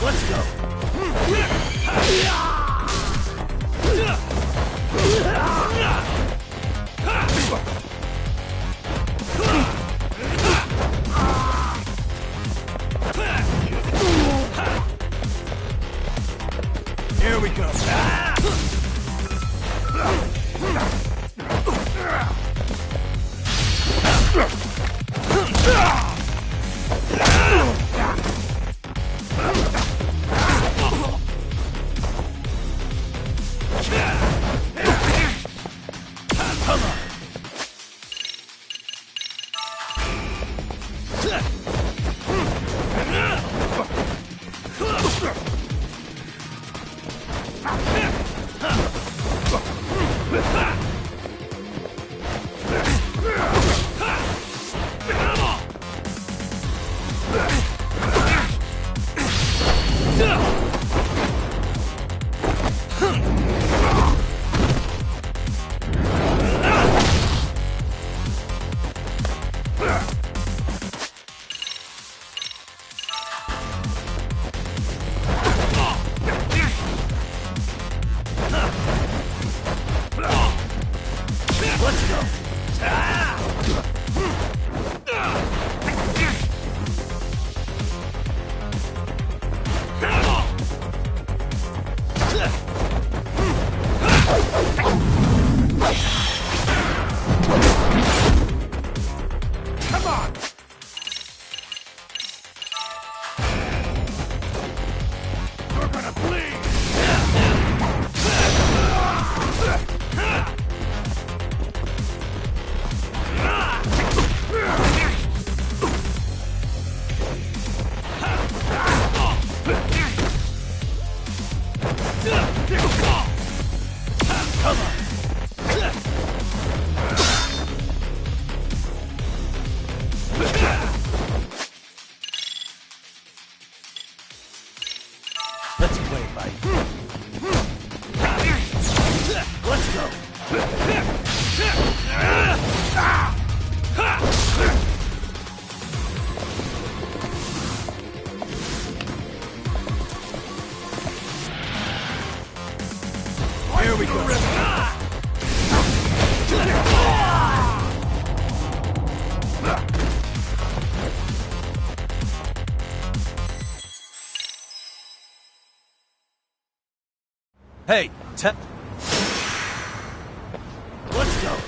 Let's go. Here we go. Let's play, buddy. Let's go. Here we go. Hey, Let's go.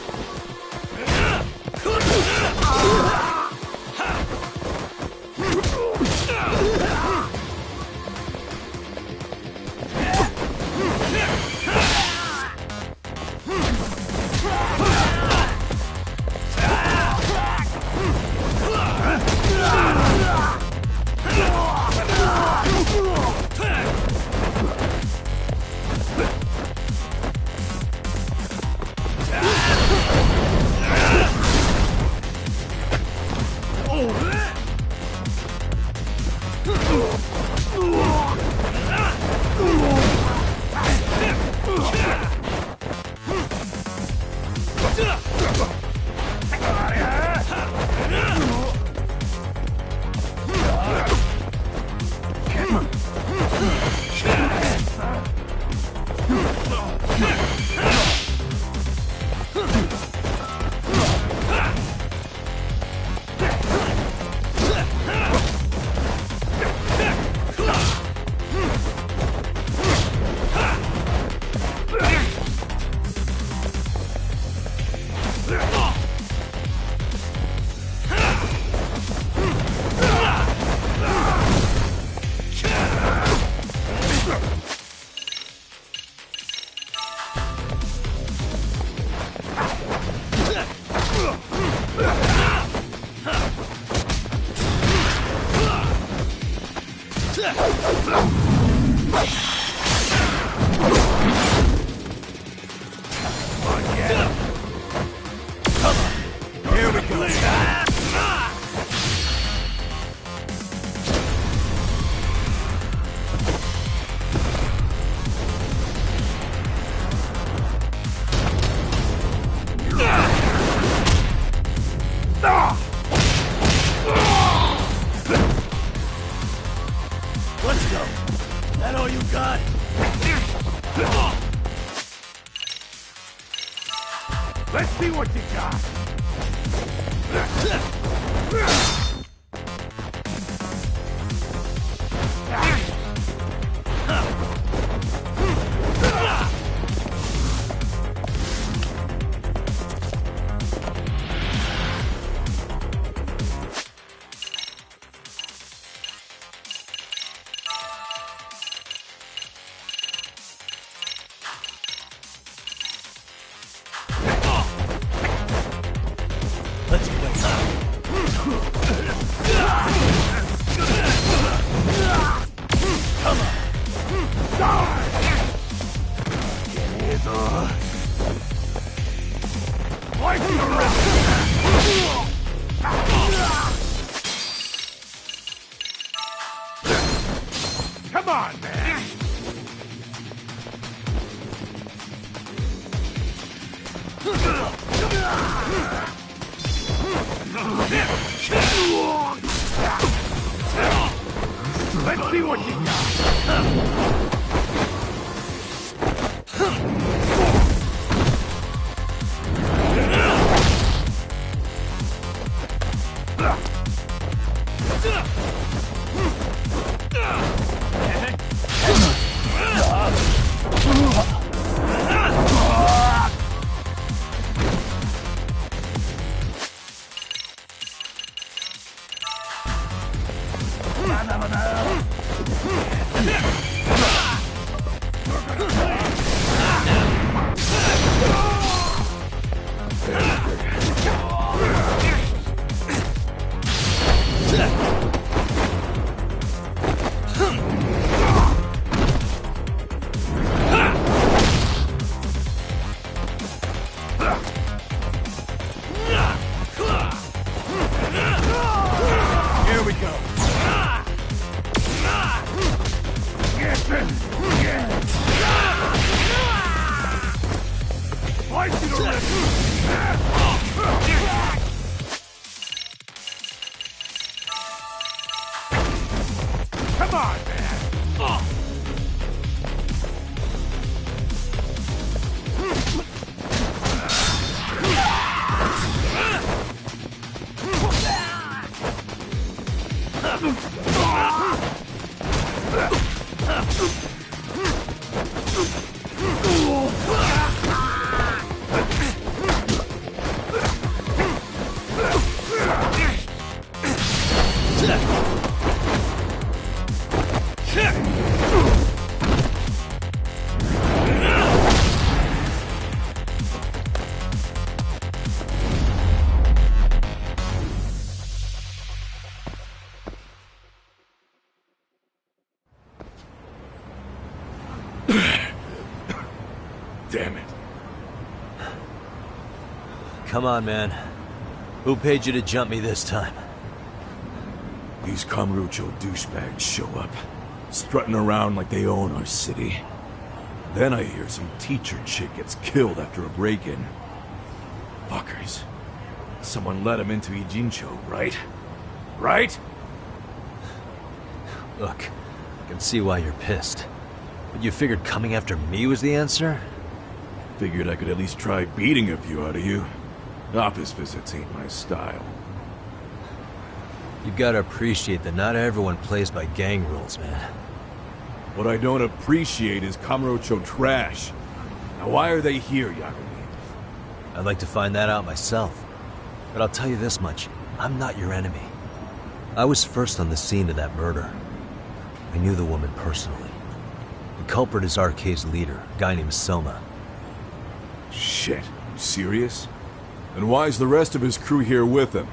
Let's see what you got! Come on, man! Let's see what you got! Come on, man! Damn it. Come on, man. Who paid you to jump me this time? These Kamurocho douchebags show up, strutting around like they own our city. Then I hear some teacher chick gets killed after a break-in. Fuckers. Someone let him into Ijincho, right? Right? Look, I can see why you're pissed. But you figured coming after me was the answer? Figured I could at least try beating a few out of you. Office visits ain't my style. You gotta appreciate that not everyone plays by gang rules, man. What I don't appreciate is Kamurocho trash. Now why are they here, Yagami? I'd like to find that out myself. But I'll tell you this much, I'm not your enemy. I was first on the scene of that murder. I knew the woman personally. The culprit is RK's leader, a guy named Soma. Shit, you serious? And why's the rest of his crew here with him?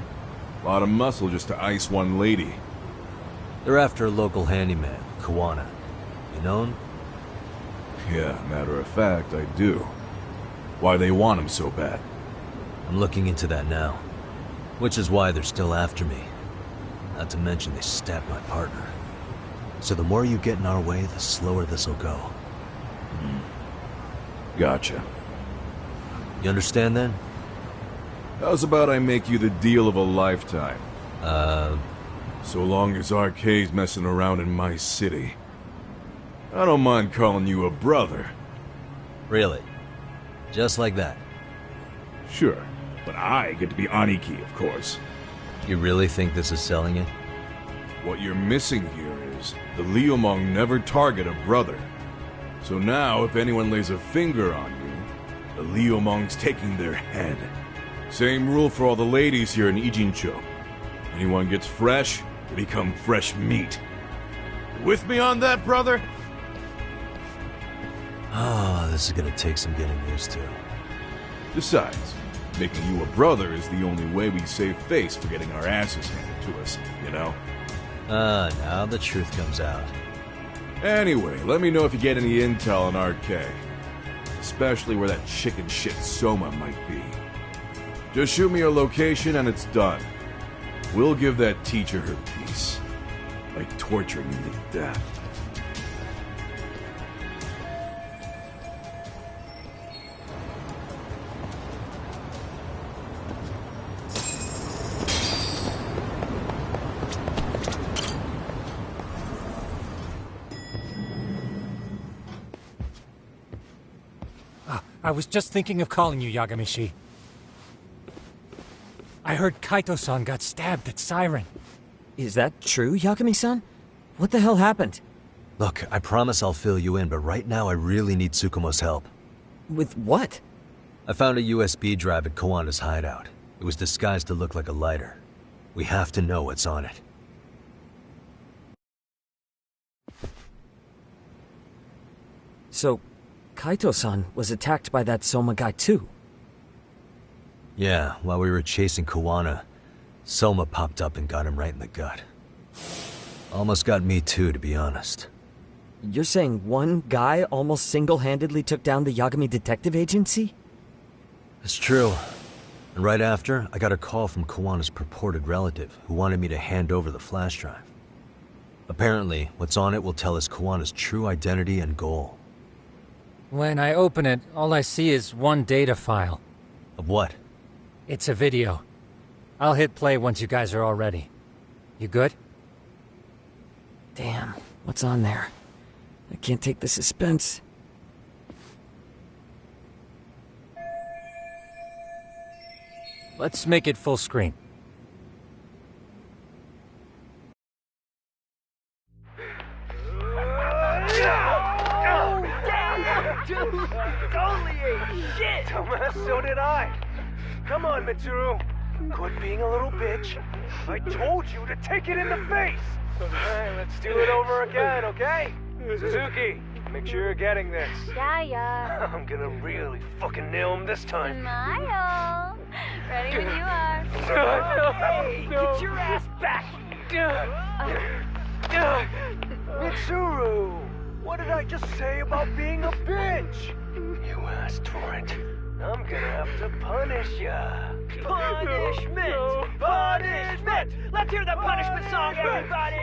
A lot of muscle just to ice one lady. They're after a local handyman, Kawana. You know him? Yeah, matter of fact, I do. Why they want him so bad? I'm looking into that now. Which is why they're still after me. Not to mention they stabbed my partner. So the more you get in our way, the slower this'll go. Gotcha. You understand then? How's about I make you the deal of a lifetime? So long as RK's messing around in my city. I don't mind calling you a brother. Really? Just like that? Sure, but I get to be Aniki, of course. You really think this is selling it? What you're missing here is the Liumong never target a brother. So now, if anyone lays a finger on you, the Liumong's taking their head. Same rule for all the ladies here in Ijincho. Anyone gets fresh, they become fresh meat. You with me on that, brother? Oh, this is gonna take some getting used to. Besides, making you a brother is the only way we save face for getting our asses handed to us, you know? Now the truth comes out. Anyway, let me know if you get any intel on RK. Especially where that chicken shit Soma might be. Just shoot me a location and it's done. We'll give that teacher her peace. By torturing him to death. I was just thinking of calling you, Yagami-shi. I heard Kaito-san got stabbed at Siren. Is that true, Yagami-san? What the hell happened? Look, I promise I'll fill you in, but right now I really need Tsukumo's help. With what? I found a USB drive at Kawana's hideout. It was disguised to look like a lighter. We have to know what's on it. So, Kaito-san was attacked by that Soma guy too? Yeah, while we were chasing Kawana, Soma popped up and got him right in the gut. Almost got me too, to be honest. You're saying one guy almost single-handedly took down the Yagami Detective Agency? It's true. And right after, I got a call from Kawana's purported relative, who wanted me to hand over the flash drive. Apparently, what's on it will tell us Kawana's true identity and goal. When I open it, all I see is one data file. Of what? It's a video. I'll hit play once you guys are all ready. You good? Damn, what's on there? I can't take the suspense. Let's make it full screen. Totally ate shit! So did I. Come on, Mitsuru. Quit being a little bitch. I told you to take it in the face. Alright, let's do it over again, okay? Suzuki, make sure you're getting this. Yeah. I'm gonna really fucking nail him this time. Smile. Ready when you are. Hey, get your ass back! Mitsuru! What did I just say about being a bitch? You asked for it. I'm gonna have to punish ya. Punishment! Punishment! Let's hear the punishment song, everybody!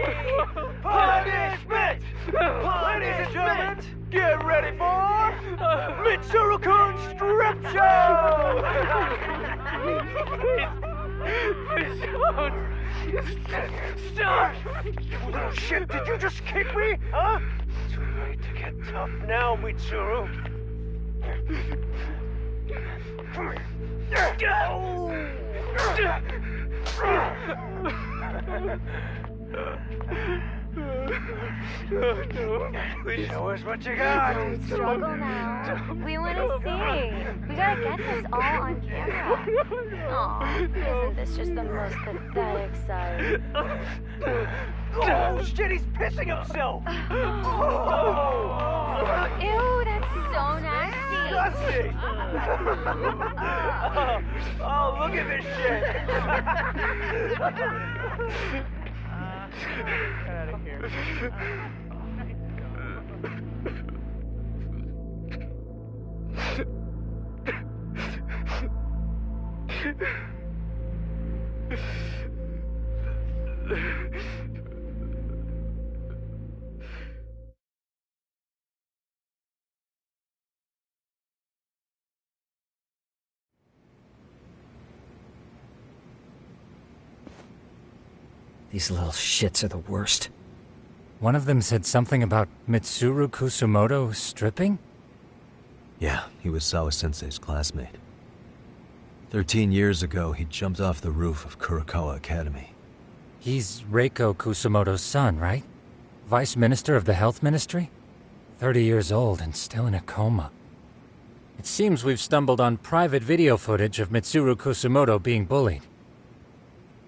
Punishment! Ladies and gentlemen, get ready for Mitsuru-kun Strip Show! Stop! You little shit, did you just kick me? Huh? Too late to get tough now, Mitsuru. Come here. Show us what you got. Don't struggle now. We want to see. We gotta get this all on camera. Aw, isn't this just the most pathetic sight? Oh shit, he's pissing himself! Ew, that's so nasty. Disgusting! Oh, look at this shit! Get out of here. These little shits are the worst. One of them said something about Mitsuru Kusumoto stripping? Yeah, he was Sawa Sensei's classmate. 13 years ago, he jumped off the roof of Kurokawa Academy. He's Reiko Kusumoto's son, right? Vice Minister of the Health Ministry? 30 years old and still in a coma. It seems we've stumbled on private video footage of Mitsuru Kusumoto being bullied.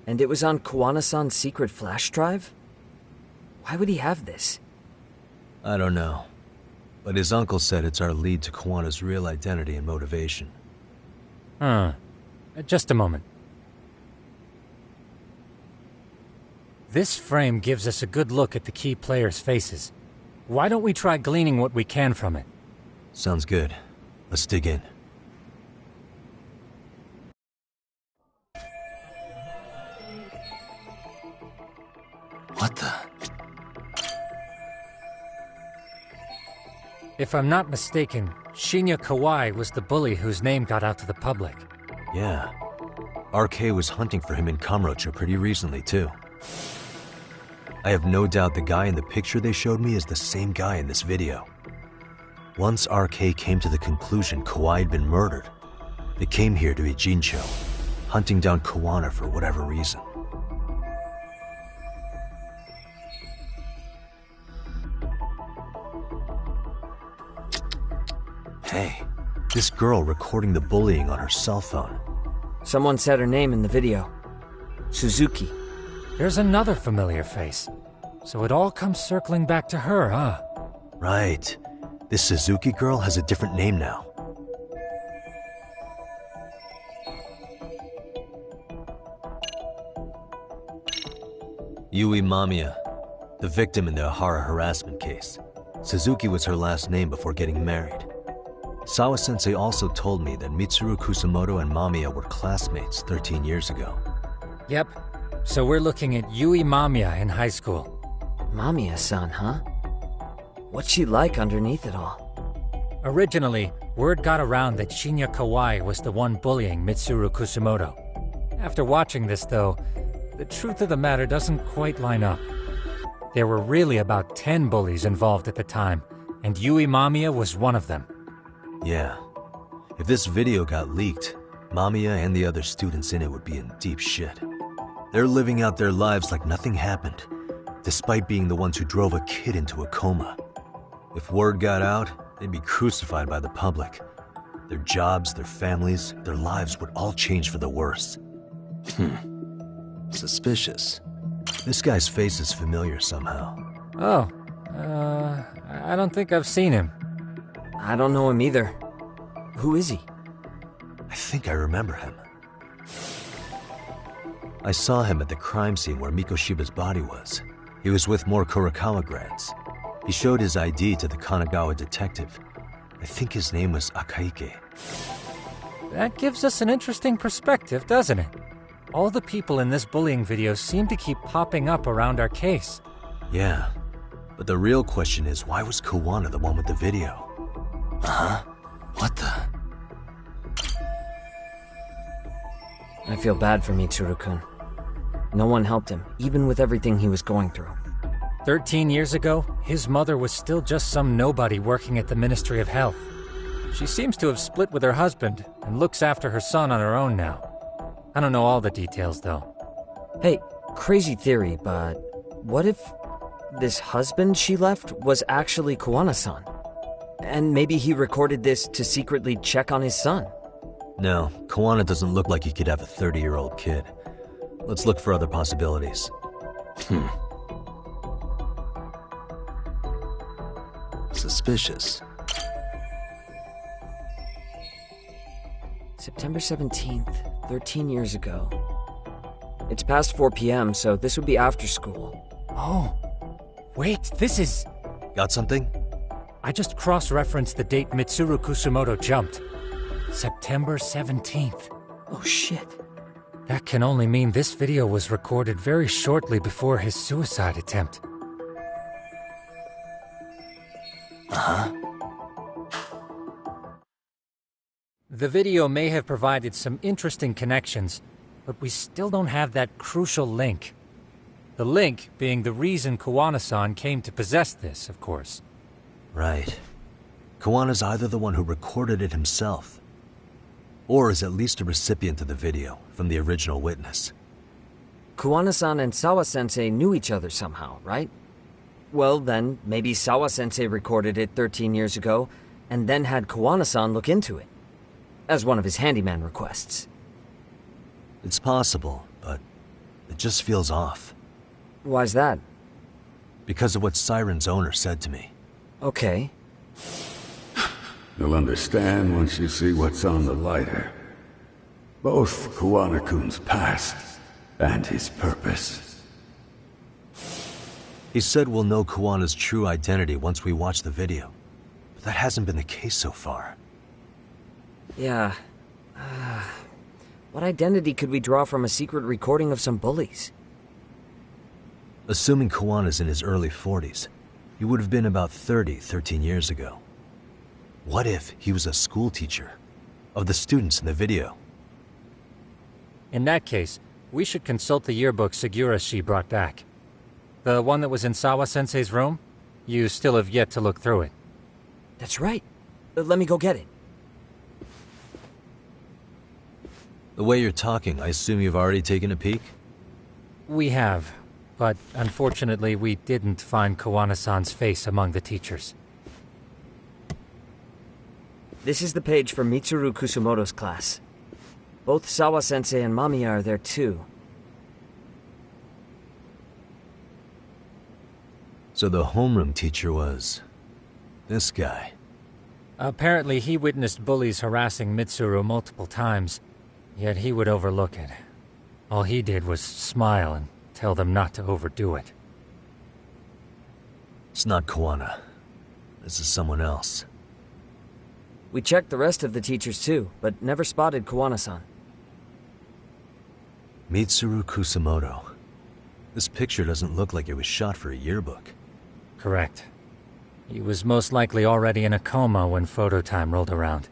And it was on Kawana-san's secret flash drive? Why would he have this? I don't know. But his uncle said it's our lead to Kawana's real identity and motivation. Huh. Just a moment. This frame gives us a good look at the key players' faces. Why don't we try gleaning what we can from it? Sounds good. Let's dig in. What the? If I'm not mistaken, Shinya Kawai was the bully whose name got out to the public. Yeah. RK was hunting for him in Kamurocho pretty recently, too. I have no doubt the guy in the picture they showed me is the same guy in this video. Once RK came to the conclusion Kawai had been murdered, they came here to Ijincho, hunting down Kawana for whatever reason. Hey, this girl recording the bullying on her cell phone. Someone said her name in the video. Suzuki. There's another familiar face. So it all comes circling back to her, huh? Right. This Suzuki girl has a different name now. Yui Mamiya, the victim in the Ohara harassment case. Suzuki was her last name before getting married. Sawa Sensei also told me that Mitsuru Kusumoto and Mamiya were classmates 13 years ago. Yep. So we're looking at Yui Mamiya in high school. Mamiya-san, huh? What's she like underneath it all? Originally, word got around that Shinya Kawai was the one bullying Mitsuru Kusumoto. After watching this, though, the truth of the matter doesn't quite line up. There were really about 10 bullies involved at the time, and Yui Mamiya was one of them. Yeah. If this video got leaked, Mamiya and the other students in it would be in deep shit. They're living out their lives like nothing happened, despite being the ones who drove a kid into a coma. If word got out, they'd be crucified by the public. Their jobs, their families, their lives would all change for the worse. Suspicious. This guy's face is familiar somehow. Oh, I don't think I've seen him. I don't know him either. Who is he? I think I remember him. I saw him at the crime scene where Mikoshiba's body was. He was with more Kurokawa grads. He showed his ID to the Kanagawa detective. I think his name was Akaike. That gives us an interesting perspective, doesn't it? All the people in this bullying video seem to keep popping up around our case. Yeah, but the real question is, why was Kawana the one with the video? Uh-huh. What the? I feel bad for Mitsuru-kun. No one helped him, even with everything he was going through. 13 years ago, his mother was still just some nobody working at the Ministry of Health. She seems to have split with her husband and looks after her son on her own now. I don't know all the details, though. Hey, crazy theory, but what if this husband she left was actually Kawana-san? And maybe he recorded this to secretly check on his son? No, Kawana doesn't look like he could have a 30-year-old kid. Let's look for other possibilities. Suspicious. September 17th, 13 years ago. It's past 4 p.m., so this would be after school. Oh, wait, this is... Got something? I just cross-referenced the date Mitsuru Kusumoto jumped. September 17th. Oh shit. That can only mean this video was recorded very shortly before his suicide attempt. Uh-huh. The video may have provided some interesting connections, but we still don't have that crucial link. The link being the reason Kawana-san came to possess this, of course. Right. Kawana's either the one who recorded it himself, Or is at least a recipient of the video from the original witness. Kuwana-san and Sawa Sensei knew each other somehow, right? Well, then, maybe Sawa Sensei recorded it 13 years ago, and then had Kuwana-san look into it, as one of his handyman requests. It's possible, but it just feels off. Why's that? Because of what Siren's owner said to me. Okay. You'll understand once you see what's on the lighter. Both Kuwana-kun's past and his purpose. He said we'll know Kuwana's true identity once we watch the video. But that hasn't been the case so far. Yeah. What identity could we draw from a secret recording of some bullies? Assuming Kuwana's in his early 40s, he would have been about 30 13 years ago. What if he was a school teacher of the students in the video? In that case, we should consult the yearbook Segura-shi brought back. The one that was in Sawa Sensei's room? You still have yet to look through it. That's right. Let me go get it. The way you're talking, I assume you've already taken a peek? We have, but unfortunately we didn't find Kuwana-san's face among the teachers. This is the page for Mitsuru Kusumoto's class. Both Sawa Sensei and Mamiya are there too. So the homeroom teacher was this guy. Apparently he witnessed bullies harassing Mitsuru multiple times, yet he would overlook it. All he did was smile and tell them not to overdo it. It's not Kuwana. This is someone else. We checked the rest of the teachers too, but never spotted Kuwana-san. Mitsuru Kusumoto. This picture doesn't look like it was shot for a yearbook. Correct. He was most likely already in a coma when photo time rolled around.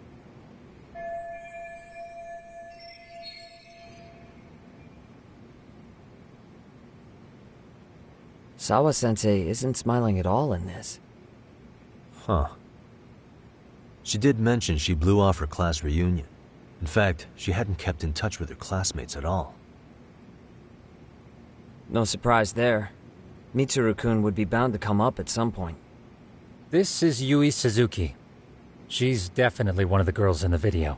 Sawa Sensei isn't smiling at all in this. Huh. She did mention she blew off her class reunion. In fact, she hadn't kept in touch with her classmates at all. No surprise there. Mitsuru-kun would be bound to come up at some point. This is Yui Suzuki. She's definitely one of the girls in the video.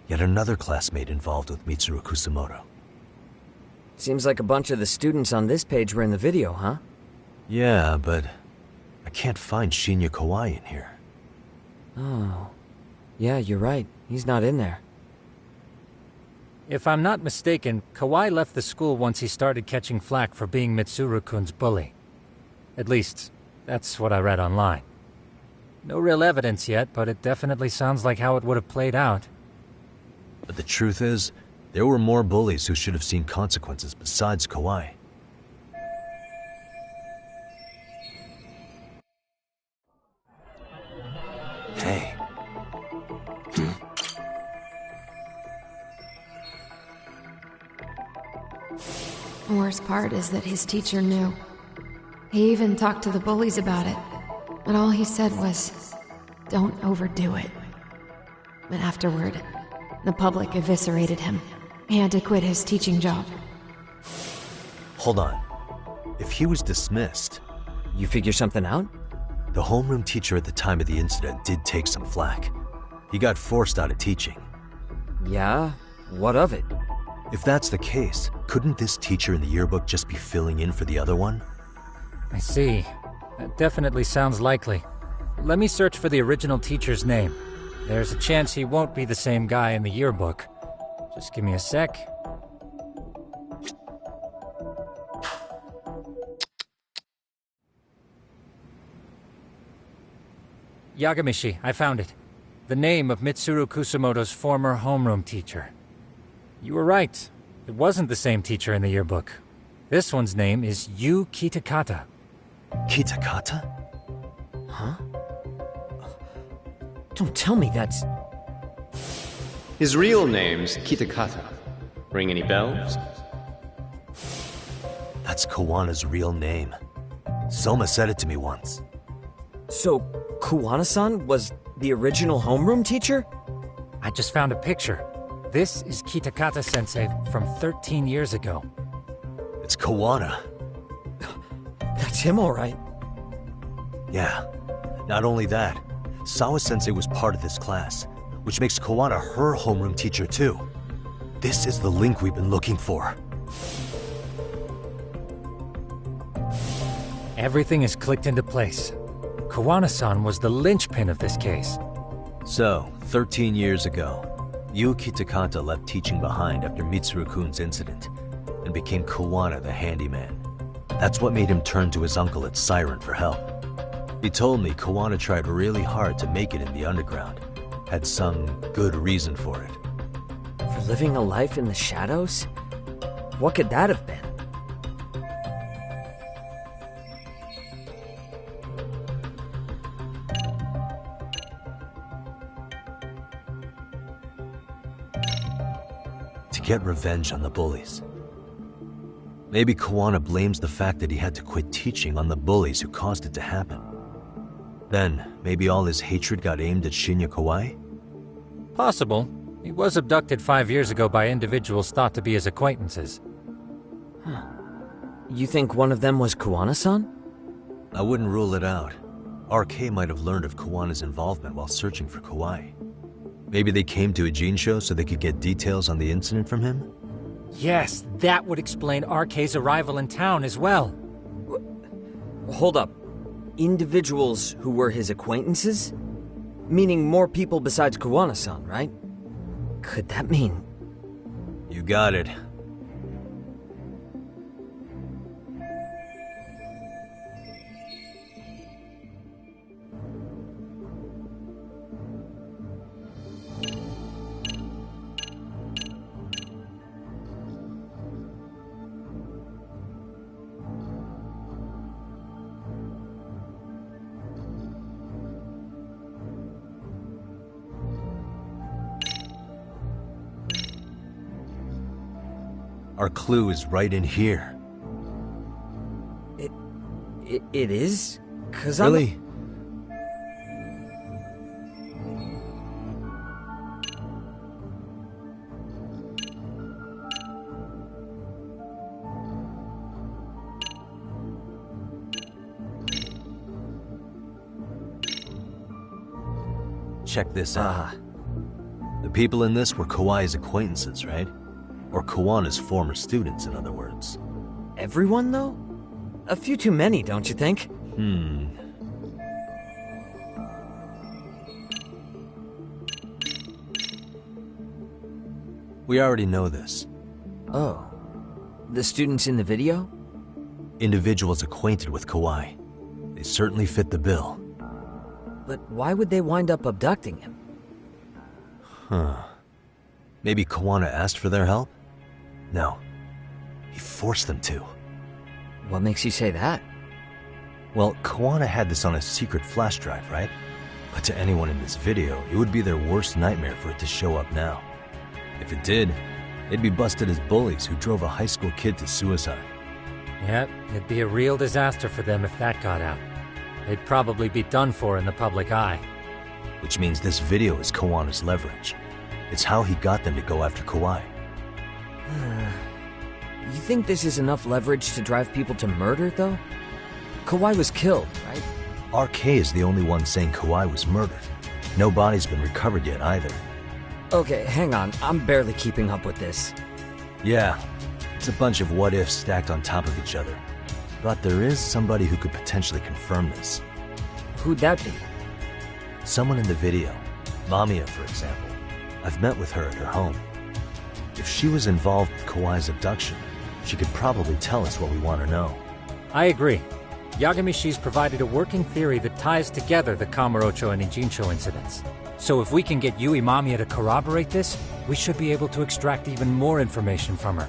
Yet another classmate involved with Mitsuru Kusumoto. Seems like a bunch of the students on this page were in the video, huh? Yeah, but I can't find Shinya Kawai in here. Oh. Yeah, you're right. He's not in there. If I'm not mistaken, Kawai left the school once he started catching flack for being Mitsuru-kun's bully. At least, that's what I read online. No real evidence yet, but it definitely sounds like how it would have played out. But the truth is, there were more bullies who should have seen consequences besides Kawai. Hey. The worst part is that his teacher knew. He even talked to the bullies about it, but all he said was, "Don't overdo it." But afterward, the public eviscerated him. He had to quit his teaching job. Hold on. If he was dismissed... You figure something out? The homeroom teacher at the time of the incident did take some flack. He got forced out of teaching. Yeah? What of it? If that's the case, couldn't this teacher in the yearbook just be filling in for the other one? I see. That definitely sounds likely. Let me search for the original teacher's name. There's a chance he won't be the same guy in the yearbook. Just give me a sec. Yagamishi, I found it. The name of Mitsuru Kusumoto's former homeroom teacher. You were right. It wasn't the same teacher in the yearbook. This one's name is Yu Kitakata. Kitakata? Huh? Don't tell me that's... His real name's Kitakata. Ring any bells? That's Kawana's real name. Soma said it to me once. So, Kuwana-san was the original homeroom teacher? I just found a picture. This is Kitakata Sensei from 13 years ago. It's Kawana. That's him, all right. Yeah. Not only that, Sawa Sensei was part of this class, which makes Kawana her homeroom teacher too. This is the link we've been looking for. Everything is clicked into place. Kawana-san was the linchpin of this case. So, 13 years ago, Yu Kitakata left teaching behind after Mitsuru-kun's incident, and became Kawana the handyman. That's what made him turn to his uncle at Siren for help. He told me Kawana tried really hard to make it in the underground. Had some good reason for it. For living a life in the shadows? What could that have been? To get revenge on the bullies. Maybe Kawana blames the fact that he had to quit teaching on the bullies who caused it to happen. Then, maybe all his hatred got aimed at Shinya Kawai? Possible. He was abducted 5 years ago by individuals thought to be his acquaintances. Huh. You think one of them was Kawana-san? I wouldn't rule it out. RK might have learned of Kawana's involvement while searching for Kawai. Maybe they came to a Jinsho so they could get details on the incident from him? Yes, that would explain RK's arrival in town as well. Hold up. Individuals who were his acquaintances? Meaning more people besides Kawana-san, right? Could that mean... You got it. Our clue is right in here. It is? 'Cause really? Check this out. The people in this were Kawai's acquaintances, right? Or Kawana's former students, in other words. Everyone, though? A few too many, don't you think? We already know this. Oh. The students in the video? Individuals acquainted with Kawai. They certainly fit the bill. But why would they wind up abducting him? Maybe Kawana asked for their help? No. He forced them to. What makes you say that? Well, Kawana had this on a secret flash drive, right? But to anyone in this video, it would be their worst nightmare for it to show up now. If it did, they'd be busted as bullies who drove a high school kid to suicide. Yep, it'd be a real disaster for them if that got out. They'd probably be done for in the public eye. Which means this video is Kawana's leverage. It's how he got them to go after Kawai. You think this is enough leverage to drive people to murder, though? Kawai was killed, right? RK is the only one saying Kawai was murdered. No body's been recovered yet either. Okay, hang on. I'm barely keeping up with this. Yeah, it's a bunch of what-ifs stacked on top of each other. But there is somebody who could potentially confirm this. Who'd that be? Someone in the video. Mamiya, for example. I've met with her at her home. If she was involved with Kawai's abduction, she could probably tell us what we want to know. I agree. Yagamishi's provided a working theory that ties together the Kamurocho and Ijincho incidents. So if we can get Yui Mamiya to corroborate this, we should be able to extract even more information from her.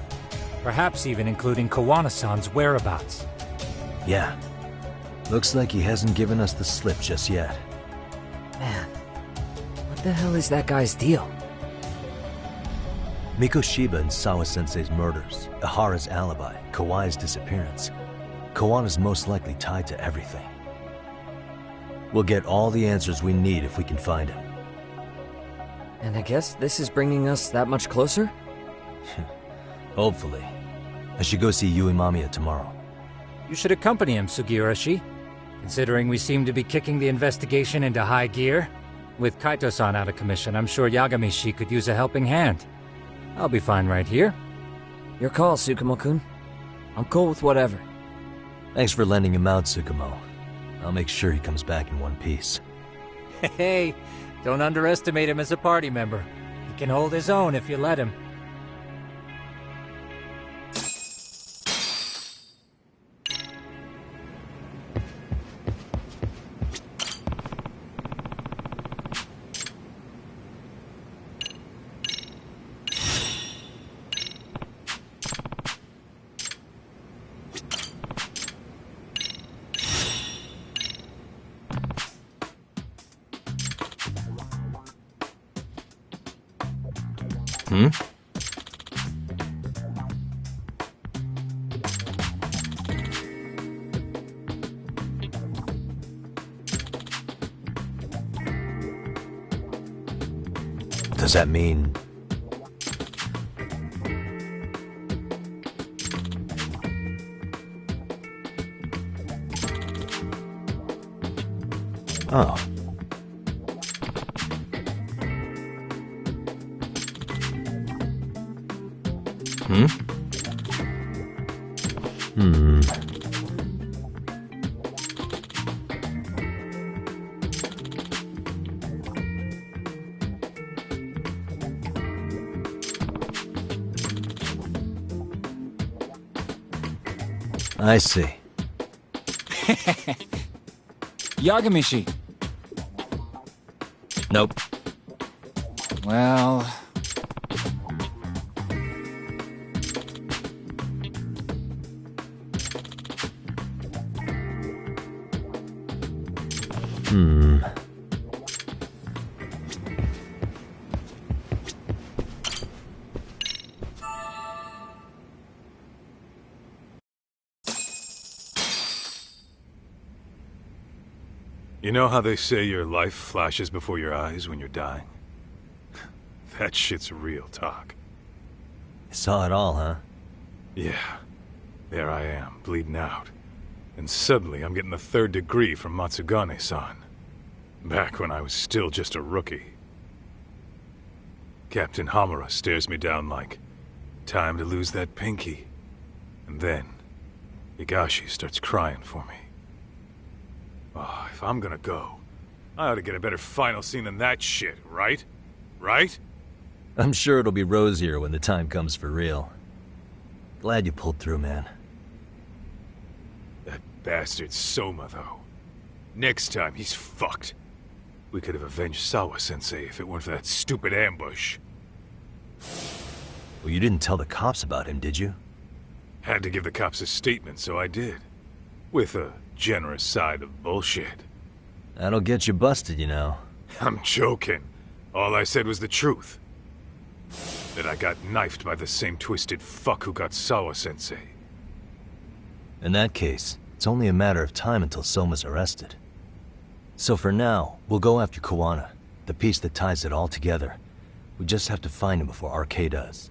Perhaps even including Kawana-san's whereabouts. Yeah. Looks like he hasn't given us the slip just yet. Man, what the hell is that guy's deal? Mikoshiba and Sawa Sensei's murders, Ihara's alibi, Kawai's disappearance. Kawana's most likely tied to everything. We'll get all the answers we need if we can find him. And I guess this is bringing us that much closer? Hopefully. I should go see Yui Mamiya tomorrow. You should accompany him, Sugiurashi. Considering we seem to be kicking the investigation into high gear. With Kaito-san out of commission, I'm sure Yagami-shi could use a helping hand. I'll be fine right here. Your call, Tsukumo-kun. I'm cool with whatever. Thanks for lending him out, Tsukumo. I'll make sure he comes back in one piece. Hey, don't underestimate him as a party member. He can hold his own if you let him. Does that mean... Oh. I see. Yagami-shi. Nope. Well... You know how they say your life flashes before your eyes when you're dying? That shit's real talk. You saw it all, huh? Yeah. There I am, bleeding out. And suddenly I'm getting the 3rd degree from Matsugane-san. Back when I was still just a rookie. Captain Hamura stares me down like, time to lose that pinky. And then, Higashi starts crying for me. Oh, if I'm gonna go, I ought to get a better final scene than that shit, right? Right? I'm sure it'll be rosier when the time comes for real. Glad you pulled through, man. That bastard Soma, though. Next time, he's fucked. We could have avenged Sawa Sensei if it weren't for that stupid ambush. Well, you didn't tell the cops about him, did you? Had to give the cops a statement, so I did. With a generous side of bullshit. That'll get you busted, you know. I'm joking. All I said was the truth. That I got knifed by the same twisted fuck who got Sawa Sensei. In that case, it's only a matter of time until Soma's arrested. So for now, we'll go after Kuwana, the piece that ties it all together. We just have to find him before RK does.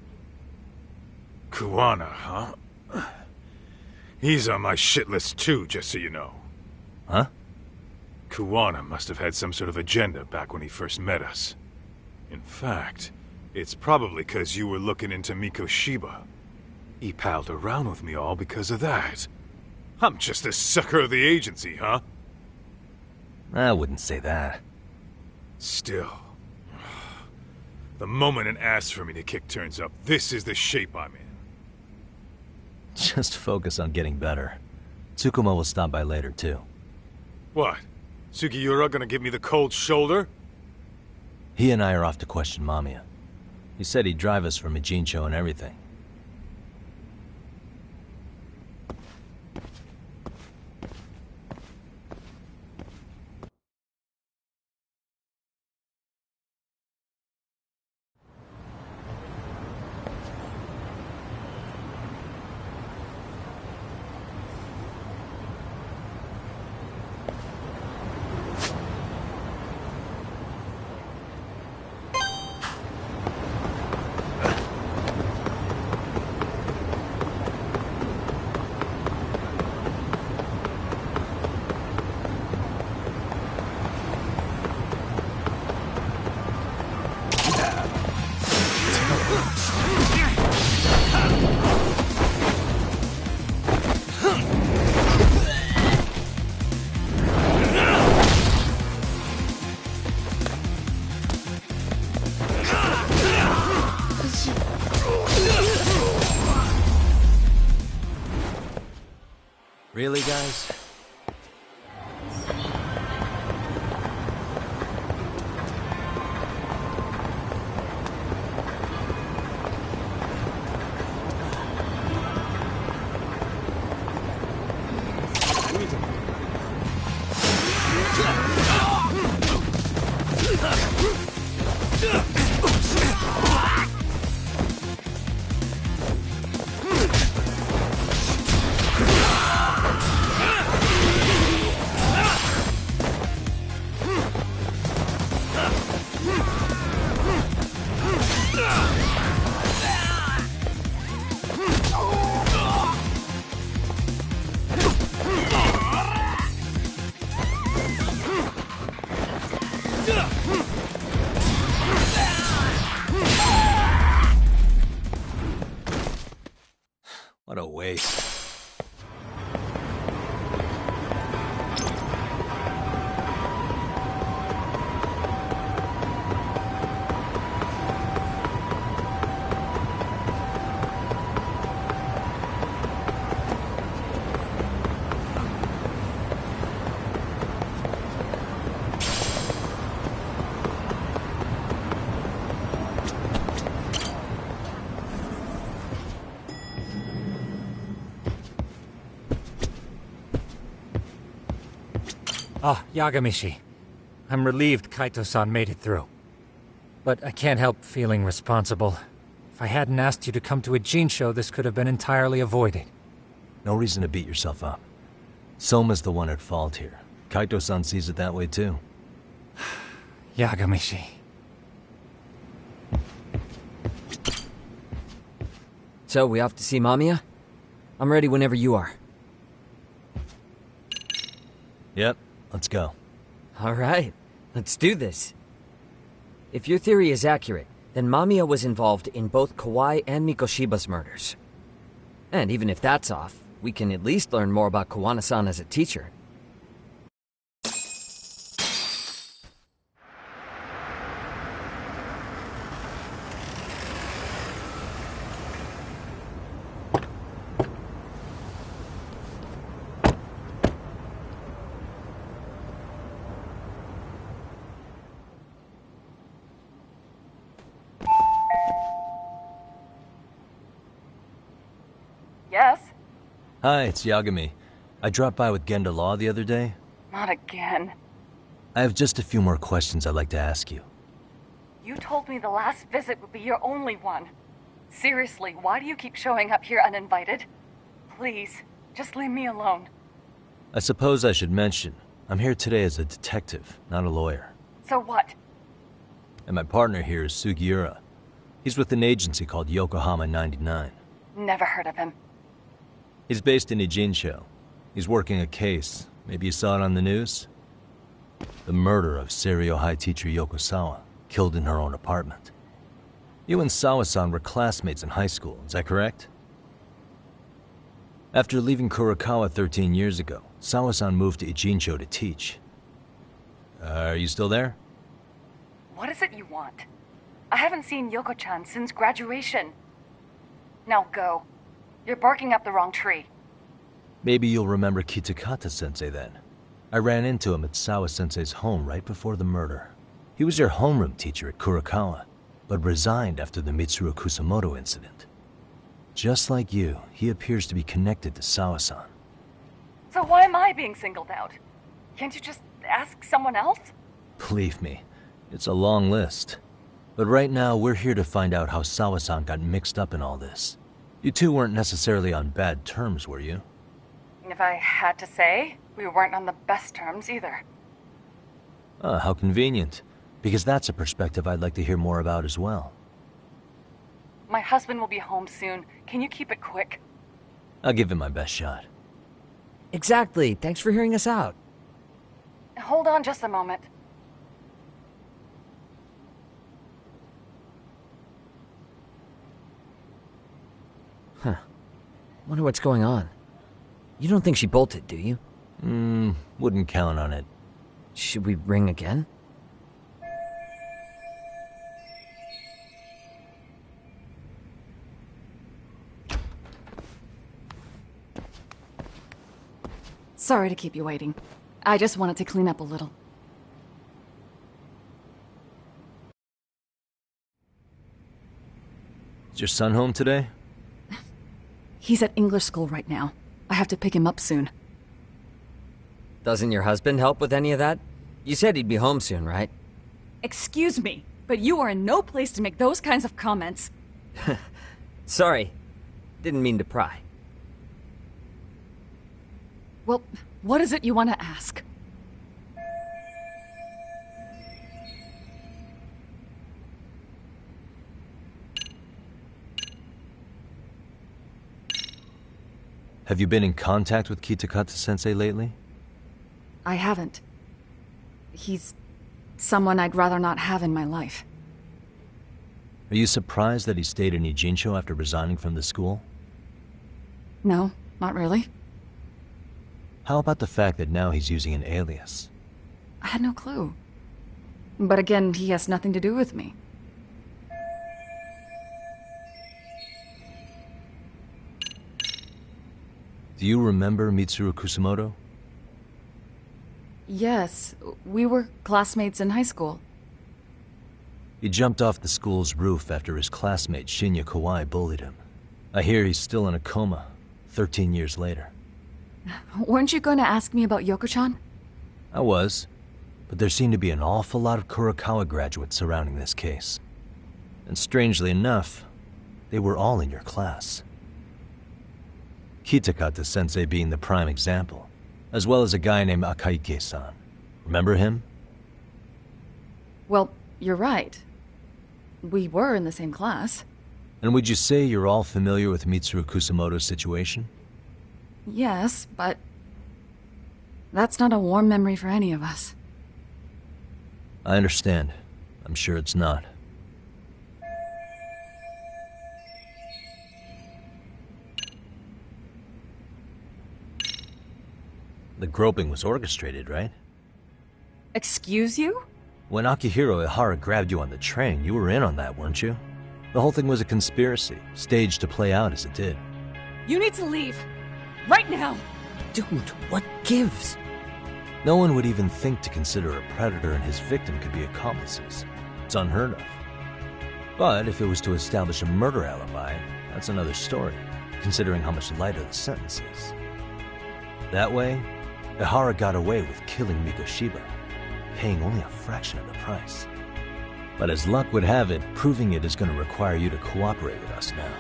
Kuwana, huh? He's on my shit list too, just so you know. Huh? Kuwana must have had some sort of agenda back when he first met us. In fact, it's probably because you were looking into Mikoshiba. He palled around with me all because of that. I'm just a sucker of the agency, huh? I wouldn't say that. Still. The moment an ass for me to kick turns up, this is the shape I'm in. Just focus on getting better. Tsukumo will stop by later, too. What? Sugiura gonna give me the cold shoulder? He and I are off to question Mamiya. He said he'd drive us from Ijincho and everything. Really, guys? What a waste. Ah, Yagamishi. I'm relieved Kaito-san made it through. But I can't help feeling responsible. If I hadn't asked you to come to a Jin show, this could have been entirely avoided. No reason to beat yourself up. Soma's the one at fault here. Kaito-san sees it that way too. Yagamishi. So, we off to see Mamiya? I'm ready whenever you are. Yep, let's go. Alright, let's do this. If your theory is accurate, then Mamiya was involved in both Kawai and Mikoshiba's murders. And even if that's off, we can at least learn more about Kawana-san as a teacher. Yes? Hi, it's Yagami. I dropped by with Genda Law the other day. Not again. I have just a few more questions I'd like to ask you. You told me the last visit would be your only one. Seriously, why do you keep showing up here uninvited? Please, just leave me alone. I suppose I should mention, I'm here today as a detective, not a lawyer. So what? And my partner here is Sugiura. He's with an agency called Yokohama 99. Never heard of him. He's based in Ijincho. He's working a case. Maybe you saw it on the news? The murder of Seiryo High teacher Yoko Sawa, killed in her own apartment. You and Sawa-san were classmates in high school, is that correct? After leaving Kurokawa 13 years ago, Sawa-san moved to Ijincho to teach. Are you still there? What is it you want? I haven't seen Yoko-chan since graduation. Now go. You're barking up the wrong tree. Maybe you'll remember Kitakata-sensei then. I ran into him at Sawa Sensei's home right before the murder. He was your homeroom teacher at Kurokawa, but resigned after the Mitsuru Kusamoto incident. Just like you, he appears to be connected to Sawa-san. So why am I being singled out? Can't you just ask someone else? Believe me, it's a long list. But right now, we're here to find out how Sawa-san got mixed up in all this. You two weren't necessarily on bad terms, were you? If I had to say, we weren't on the best terms either. Ah, how convenient. Because that's a perspective I'd like to hear more about as well. My husband will be home soon. Can you keep it quick? I'll give it my best shot. Exactly. Thanks for hearing us out. Hold on just a moment. Huh. Wonder what's going on. You don't think she bolted, do you? Wouldn't count on it. Should we ring again? Sorry to keep you waiting. I just wanted to clean up a little. Is your son home today? He's at English school right now. I have to pick him up soon. Doesn't your husband help with any of that? You said he'd be home soon, right? Excuse me, but you are in no place to make those kinds of comments. Sorry. Didn't mean to pry. Well, what is it you want to ask? Have you been in contact with Kitakata-sensei lately? I haven't. He's someone I'd rather not have in my life. Are you surprised that he stayed in Ijincho after resigning from the school? No, not really. How about the fact that now he's using an alias? I had no clue. But again, he has nothing to do with me. Do you remember Mitsuru Kusumoto? Yes, we were classmates in high school. He jumped off the school's roof after his classmate Shinya Kawai bullied him. I hear he's still in a coma, 13 years later. Weren't you going to ask me about Yoko-chan? I was, but there seemed to be an awful lot of Kurokawa graduates surrounding this case. And strangely enough, they were all in your class. Kitakata-sensei being the prime example, as well as a guy named Akaike-san. Remember him? Well, you're right. We were in the same class. And would you say you're all familiar with Mitsuru Kusumoto's situation? Yes, but that's not a warm memory for any of us. I understand. I'm sure it's not. The groping was orchestrated, right? Excuse you? When Akihiro Ihara grabbed you on the train, you were in on that, weren't you? The whole thing was a conspiracy, staged to play out as it did. You need to leave. Right now! Dude, what gives? No one would even think to consider a predator and his victim could be accomplices. It's unheard of. But if it was to establish a murder alibi, that's another story, considering how much lighter the sentence is. That way, Ihara got away with killing Mikoshiba, paying only a fraction of the price. But as luck would have it, proving it is going to require you to cooperate with us now.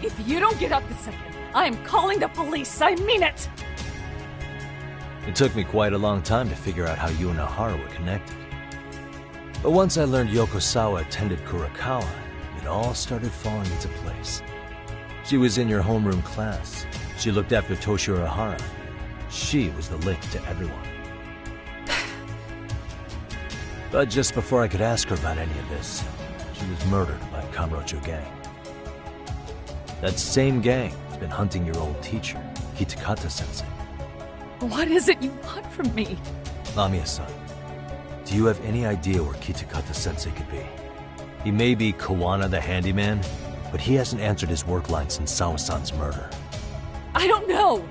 If you don't get up this second, I am calling the police. I mean it! It took me quite a long time to figure out how you and Ihara were connected. But once I learned Yokosawa attended Kurokawa, it all started falling into place. She was in your homeroom class. She looked after Toshiro Ihara. She was the link to everyone. But just before I could ask her about any of this, she was murdered by a Kamurocho gang. That same gang has been hunting your old teacher, Kitakata-sensei. What is it you want from me? Lamia-san, do you have any idea where Kitakata-sensei could be? He may be Kawana the handyman, but he hasn't answered his work line since Sawa-san's murder. I don't know!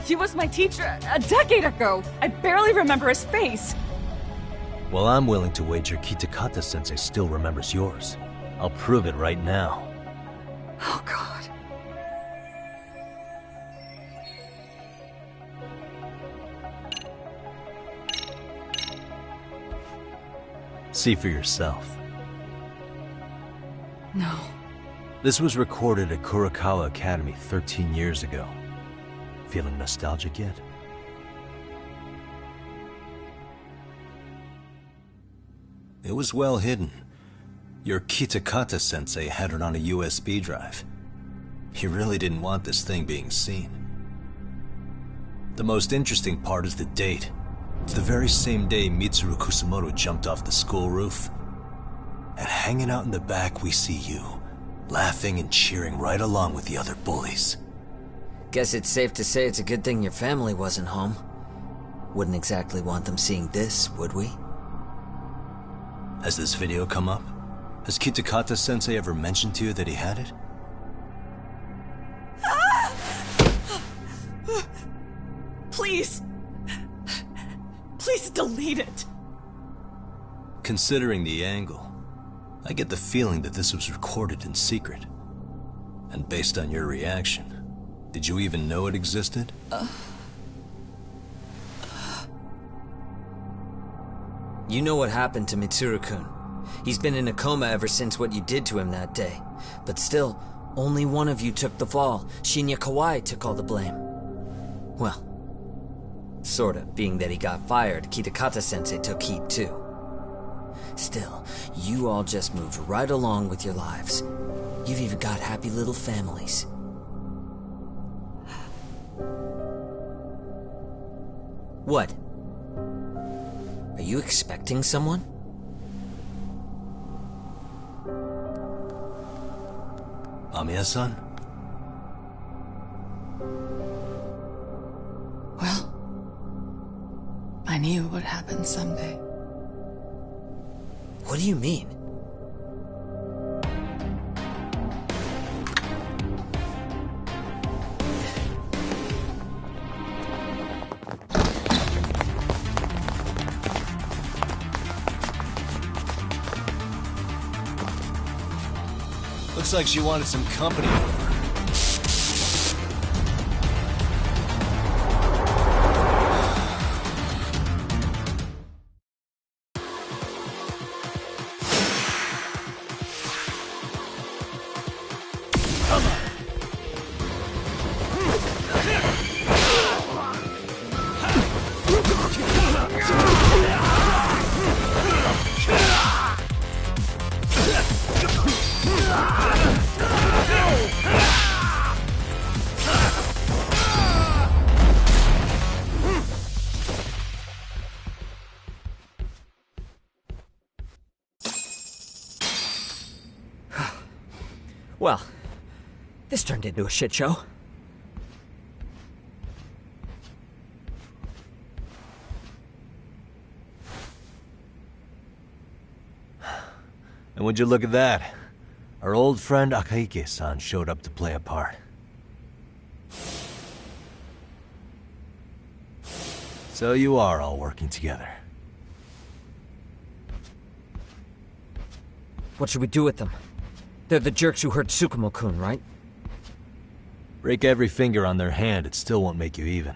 He was my teacher a decade ago! I barely remember his face! Well, I'm willing to wager Kitakata-sensei still remembers yours. I'll prove it right now. Oh, God. See for yourself. No. This was recorded at Kurokawa Academy 13 years ago. Feeling nostalgic yet? It was well hidden. Your Kitakata-sensei had it on a USB drive. He really didn't want this thing being seen. The most interesting part is the date. It's the very same day Mitsuru Kusumoto jumped off the school roof. And hanging out in the back, we see you, laughing and cheering right along with the other bullies. Guess it's safe to say it's a good thing your family wasn't home. Wouldn't exactly want them seeing this, would we? Has this video come up? Has Kitakata-sensei ever mentioned to you that he had it? Please! Please delete it! Considering the angle, I get the feeling that this was recorded in secret. And based on your reaction, did you even know it existed? You know what happened to Mitsuru-kun. He's been in a coma ever since what you did to him that day. But still, only one of you took the fall. Shinya Kawai took all the blame. Well, sorta, being that he got fired, Kitakata-sensei took heat too. Still, you all just moved right along with your lives. You've even got happy little families. What? Are you expecting someone? Amiya-san? Well, I knew it would happen someday. What do you mean? Looks like she wanted some company over. Well, this turned into a shit show. And would you look at that? Our old friend Akahike-san showed up to play a part. So you are all working together. What should we do with them? They're the jerks who hurt Tsukumo-kun, right? Break every finger on their hand, it still won't make you even.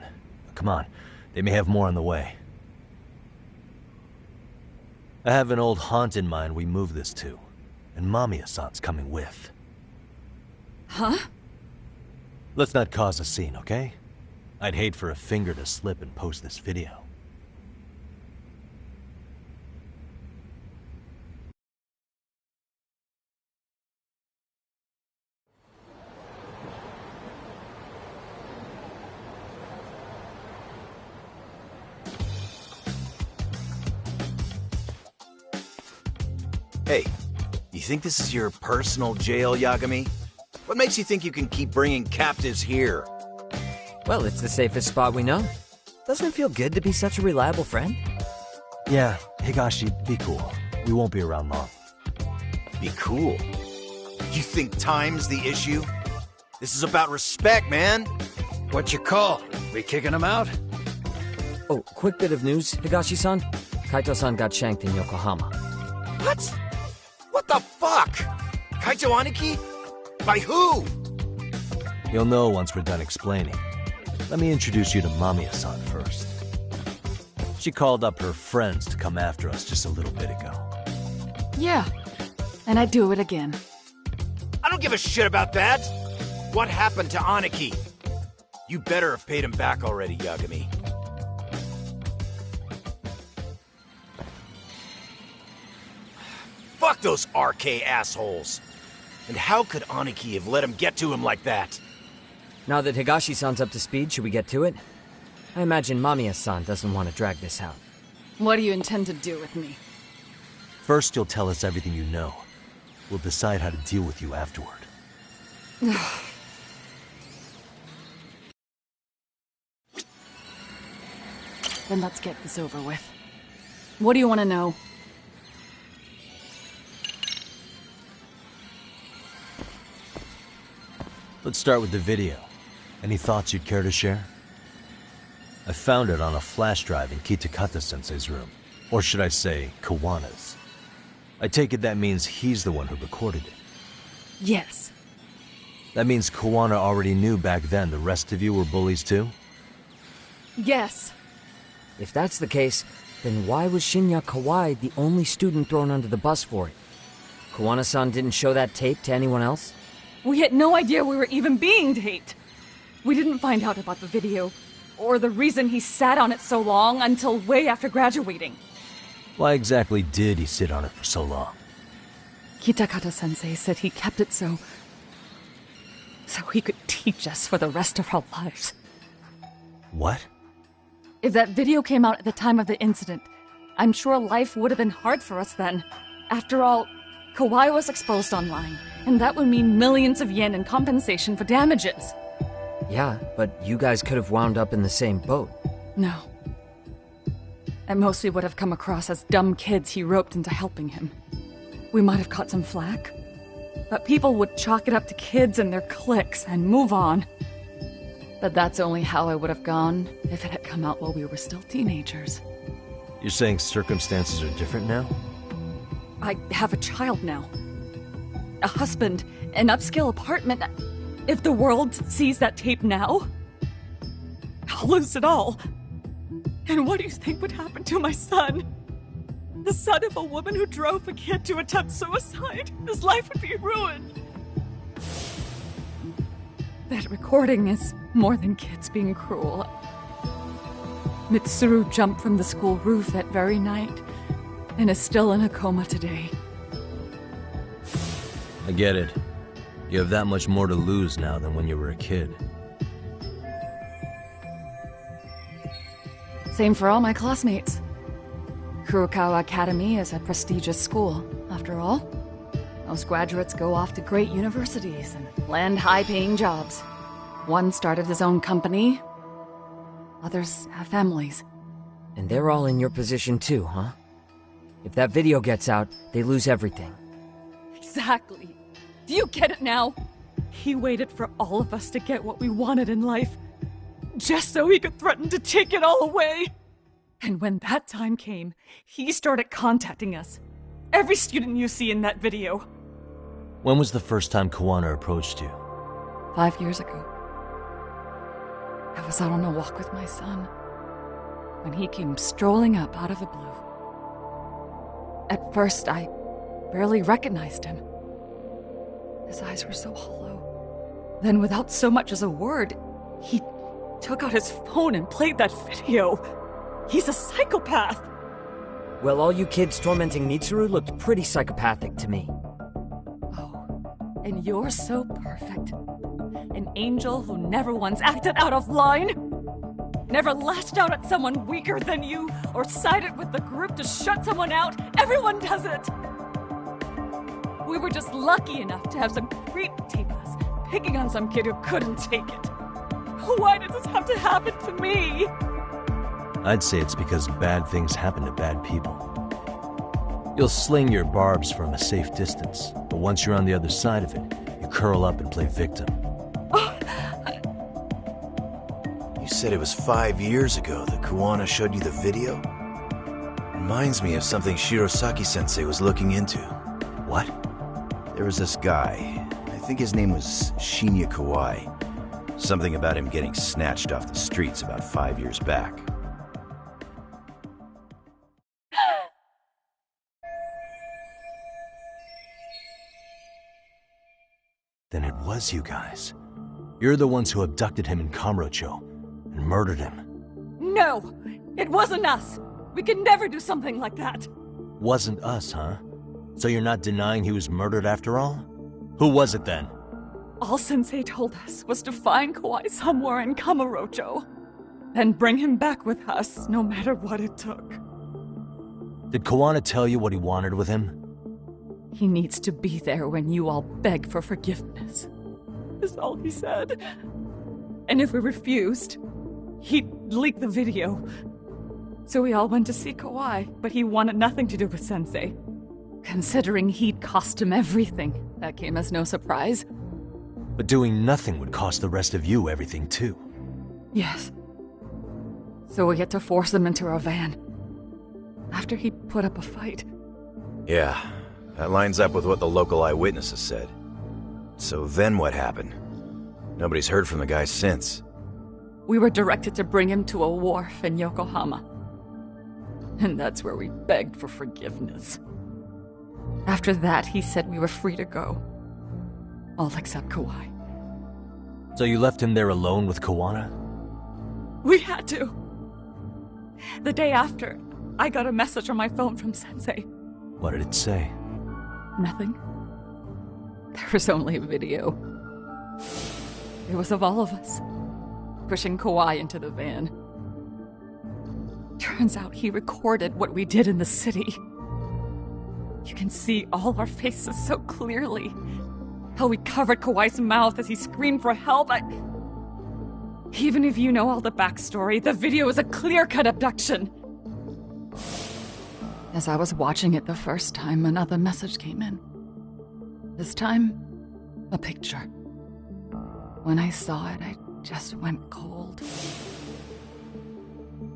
Come on, they may have more on the way. I have an old haunt in mind we move this to, and Mamiya-san's coming with. Huh? Let's not cause a scene, okay? I'd hate for a finger to slip and post this video. Hey, you think this is your personal jail, Yagami? What makes you think you can keep bringing captives here? Well, it's the safest spot we know. Doesn't it feel good to be such a reliable friend? Yeah, Higashi, be cool. We won't be around long. Be cool? You think time's the issue? This is about respect, man. What's your call? We kicking him out? Oh, quick bit of news, Higashi-san. Kaito-san got shanked in Yokohama. What? What the fuck? Kaito Aniki? By who? You'll know once we're done explaining. Let me introduce you to Mamiya-san first. She called up her friends to come after us just a little bit ago. Yeah, and I'd do it again. I don't give a shit about that. What happened to Aniki? You better have paid him back already, Yagami. Fuck those RK assholes. And how could Aniki have let him get to him like that? Now that Higashi-san's up to speed, should we get to it? I imagine Mamiya-san doesn't want to drag this out. What do you intend to do with me? First, you'll tell us everything you know. We'll decide how to deal with you afterward. Then let's get this over with. What do you want to know? Let's start with the video. Any thoughts you'd care to share? I found it on a flash drive in Kitakata-sensei's room. Or should I say, Kawana's. I take it that means he's the one who recorded it. Yes. That means Kawana already knew back then the rest of you were bullies too? Yes. If that's the case, then why was Shinya Kawai the only student thrown under the bus for it? Kawana-san didn't show that tape to anyone else? We had no idea we were even being taped. We didn't find out about the video, or the reason he sat on it so long until way after graduating. Why exactly did he sit on it for so long? Kitakata-sensei said he kept it so he could teach us for the rest of our lives. What? If that video came out at the time of the incident, I'm sure life would have been hard for us then. After all, Kawai was exposed online, and that would mean millions of yen in compensation for damages. Yeah, but you guys could have wound up in the same boat. No. At most we would have come across as dumb kids he roped into helping him. We might have caught some flack, but people would chalk it up to kids and their cliques and move on. But that's only how I would have gone if it had come out while we were still teenagers. You're saying circumstances are different now? I have a child now. A husband, an upscale apartment. If the world sees that tape now, I'll lose it all. And what do you think would happen to my son? The son of a woman who drove a kid to attempt suicide? His life would be ruined. That recording is more than kids being cruel. Mitsuru jumped from the school roof that very night and is still in a coma today. I get it. You have that much more to lose now than when you were a kid. Same for all my classmates. Kurokawa Academy is a prestigious school, after all. Most graduates go off to great universities and land high-paying jobs. One started his own company. Others have families. And they're all in your position too, huh? If that video gets out, they lose everything. Exactly. Do you get it now? He waited for all of us to get what we wanted in life, just so he could threaten to take it all away. And when that time came, he started contacting us. Every student you see in that video. When was the first time Kawana approached you? 5 years ago. I was out on a walk with my son when he came strolling up out of the blue. At first, I barely recognized him. His eyes were so hollow. Then, without so much as a word, he took out his phone and played that video. He's a psychopath! Well, all you kids tormenting Mitsuru looked pretty psychopathic to me. And you're so perfect. An angel who never once acted out of line. Never lashed out at someone weaker than you, or sided with the group to shut someone out. Everyone does it! We were just lucky enough to have some creep tape us, picking on some kid who couldn't take it. Why did this have to happen to me? I'd say it's because bad things happen to bad people. You'll sling your barbs from a safe distance, but once you're on the other side of it, you curl up and play victim. You said it was 5 years ago that Kawana showed you the video? Reminds me of something Shirosaki-sensei was looking into. What? There was this guy. I think his name was Shinya Kawai. Something about him getting snatched off the streets about 5 years back. Then it was you guys. You're the ones who abducted him in Kamurocho and murdered him. No! It wasn't us! We could never do something like that! Wasn't us, huh? So you're not denying he was murdered after all? Who was it then? All Sensei told us was to find Kawai somewhere in Kamurocho, and bring him back with us, no matter what it took. Did Kawana tell you what he wanted with him? He needs to be there when you all beg for forgiveness, is all he said. And if we refused, he'd leak the video. So we all went to see Kawai, but he wanted nothing to do with Sensei. Considering he'd cost him everything, that came as no surprise. But doing nothing would cost the rest of you everything too. Yes. So we had to force him into our van. After he put up a fight. Yeah, that lines up with what the local eyewitnesses said. So then what happened? Nobody's heard from the guy since. We were directed to bring him to a wharf in Yokohama. And that's where we begged for forgiveness. After that, he said we were free to go. All except Kawai. So you left him there alone with Kawana? We had to. The day after, I got a message on my phone from Sensei. What did it say? Nothing. There was only a video. It was of all of us, pushing Kawai into the van. Turns out he recorded what we did in the city. You can see all our faces so clearly. How we covered Kawai's mouth as he screamed for help. Even if you know all the backstory, the video is a clear-cut abduction. As I was watching it the first time, another message came in. This time, a picture. When I saw it, I just went cold.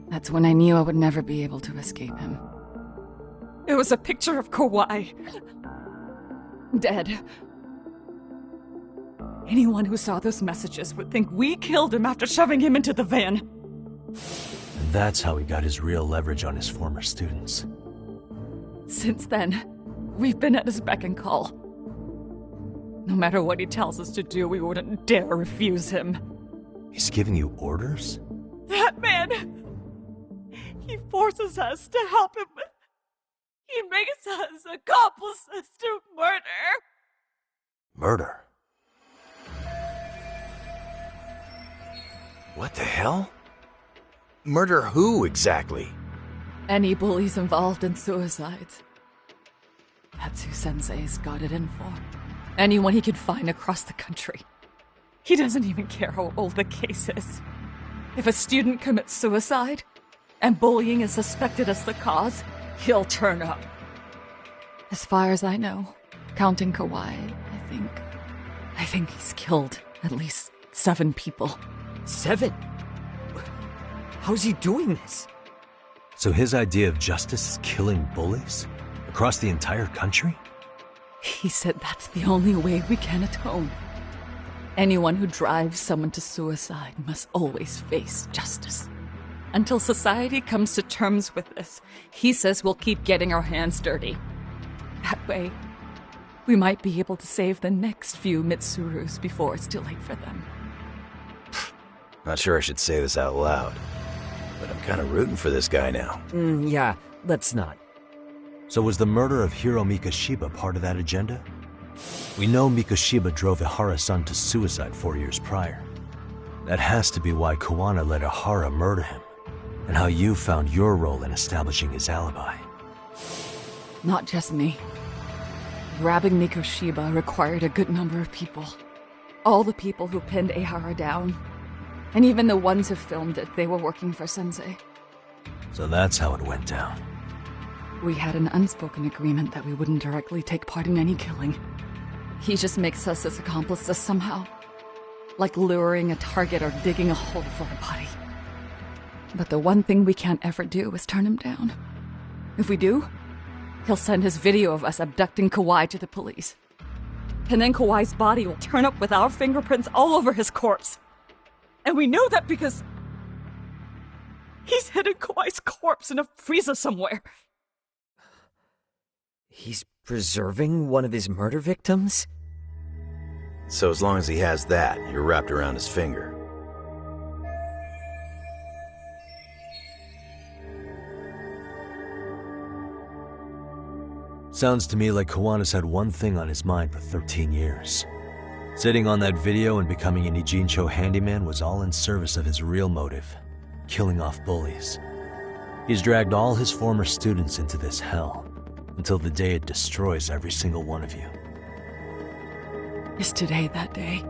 That's when I knew I would never be able to escape him. It was a picture of Kawai. Dead. Anyone who saw those messages would think we killed him after shoving him into the van. And that's how he got his real leverage on his former students. Since then, we've been at his beck and call. No matter what he tells us to do, we wouldn't dare refuse him. He's giving you orders? That man! He forces us to help him. He makes us accomplices to murder. Murder? What the hell? Murder who, exactly? Any bullies involved in suicides. That's who Sensei's got it in for. Anyone he can find across the country. He doesn't even care how old the case is. If a student commits suicide, and bullying is suspected as the cause, he'll turn up. As far as I know, counting Kawai, I think he's killed at least 7 people. 7? How's he doing this? So his idea of justice is killing bullies? Across the entire country? He said that's the only way we can atone. Anyone who drives someone to suicide must always face justice. Until society comes to terms with this, he says we'll keep getting our hands dirty. That way, we might be able to save the next few Mitsurus before it's too late for them. Not sure I should say this out loud, but I'm kind of rooting for this guy now. Yeah, let's not. So was the murder of Hiro Mikoshiba part of that agenda? We know Mikoshiba drove Ihara-san to suicide 4 years prior. That has to be why Kawana let Ihara murder him, and how you found your role in establishing his alibi. Not just me. Grabbing Mikoshiba required a good number of people. All the people who pinned Ihara down, and even the ones who filmed it, they were working for Sensei. So that's how it went down. We had an unspoken agreement that we wouldn't directly take part in any killing. He just makes us his accomplices somehow. Like luring a target or digging a hole for a body. But the one thing we can't ever do is turn him down. If we do, he'll send his video of us abducting Kawai to the police. And then Kawai's body will turn up with our fingerprints all over his corpse. And we know that because he's hidden Kawai's corpse in a freezer somewhere. He's preserving one of his murder victims? So as long as he has that, you're wrapped around his finger. Sounds to me like Kawana's had one thing on his mind for 13 years. Sitting on that video and becoming an Ijincho handyman was all in service of his real motive, killing off bullies. He's dragged all his former students into this hell, until the day it destroys every single one of you. Is today that day?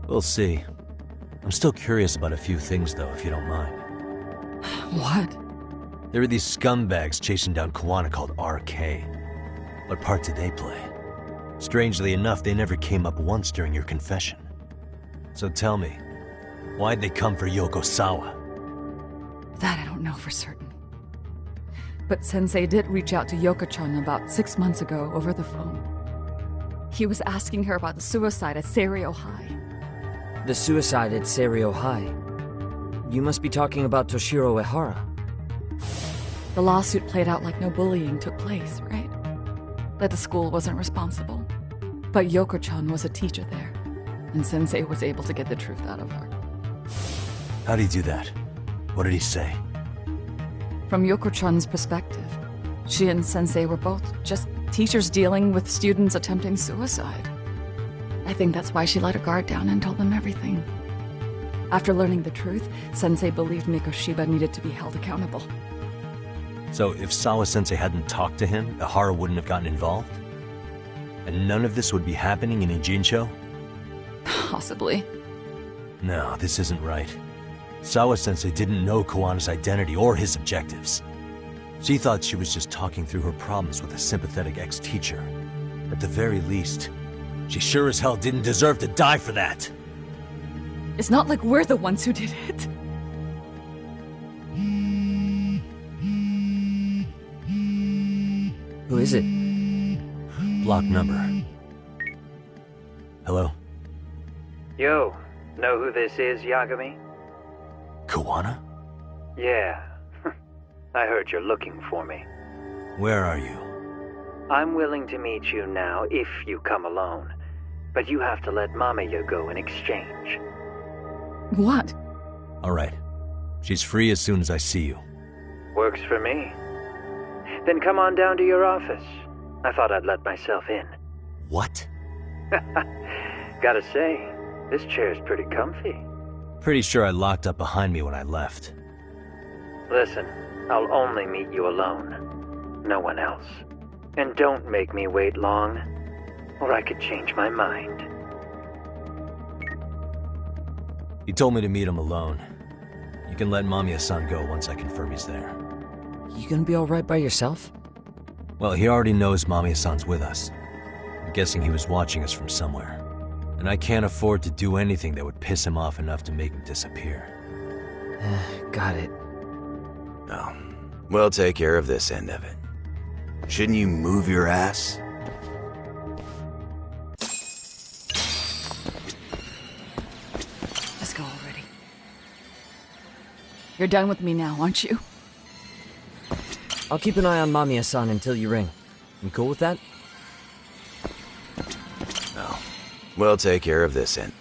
We'll see. I'm still curious about a few things though, if you don't mind. What? There are these scumbags chasing down Kawana called RK. What part did they play? Strangely enough, they never came up once during your confession. So tell me, why'd they come for Yokosawa? That I don't know for certain. But Sensei did reach out to Yoko-chan about 6 months ago over the phone. He was asking her about the suicide at Seiryo High. The suicide at Seiryo High? You must be talking about Toshiro Ehara. The lawsuit played out like no bullying took place, right? That the school wasn't responsible. But Yoko-chan was a teacher there, and Sensei was able to get the truth out of her. How'd he do that? What did he say? From Yoko-chan's perspective, she and Sensei were both just teachers dealing with students attempting suicide. I think that's why she let her guard down and told them everything. After learning the truth, Sensei believed Mikoshiba needed to be held accountable. So if Sawa Sensei hadn't talked to him, Ehara wouldn't have gotten involved? And none of this would be happening in Ijincho? Possibly. No, this isn't right. Sawa Sensei didn't know Kawana's identity or his objectives. She thought she was just talking through her problems with a sympathetic ex-teacher. At the very least, she sure as hell didn't deserve to die for that. It's not like we're the ones who did it. Who is it? Block number. Hello? Yo, know who this is, Yagami? Kawana? Yeah. I heard you're looking for me. Where are you? I'm willing to meet you now if you come alone. But you have to let Mamiya go in exchange. What? Alright. She's free as soon as I see you. Works for me. Then come on down to your office. I thought I'd let myself in. What? Gotta say, this chair's pretty comfy. Pretty sure I locked up behind me when I left. Listen, I'll only meet you alone. No one else. And don't make me wait long, or I could change my mind. He told me to meet him alone. You can let Mamiya-san go once I confirm he's there. You gonna be alright by yourself? Well, he already knows Mamiya-san's with us. I'm guessing he was watching us from somewhere. And I can't afford to do anything that would piss him off enough to make him disappear. Got it. Oh, we'll take care of this end of it. Shouldn't you move your ass? Let's go already. You're done with me now, aren't you? I'll keep an eye on Mamiya-san until you ring. You cool with that? No. We'll take care of this end.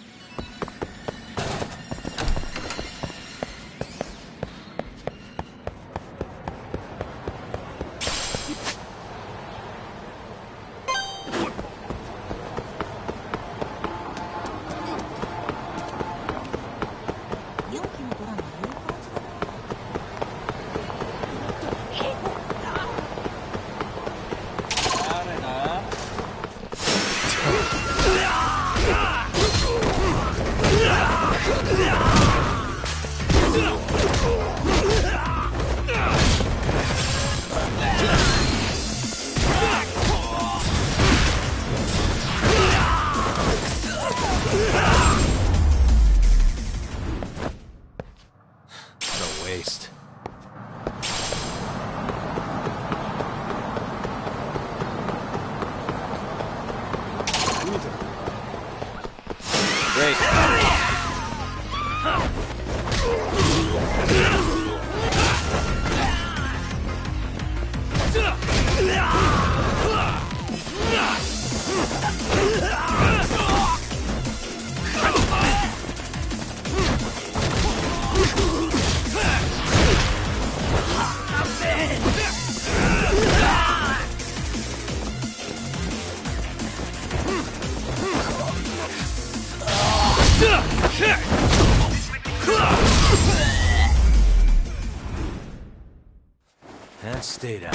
And stay down.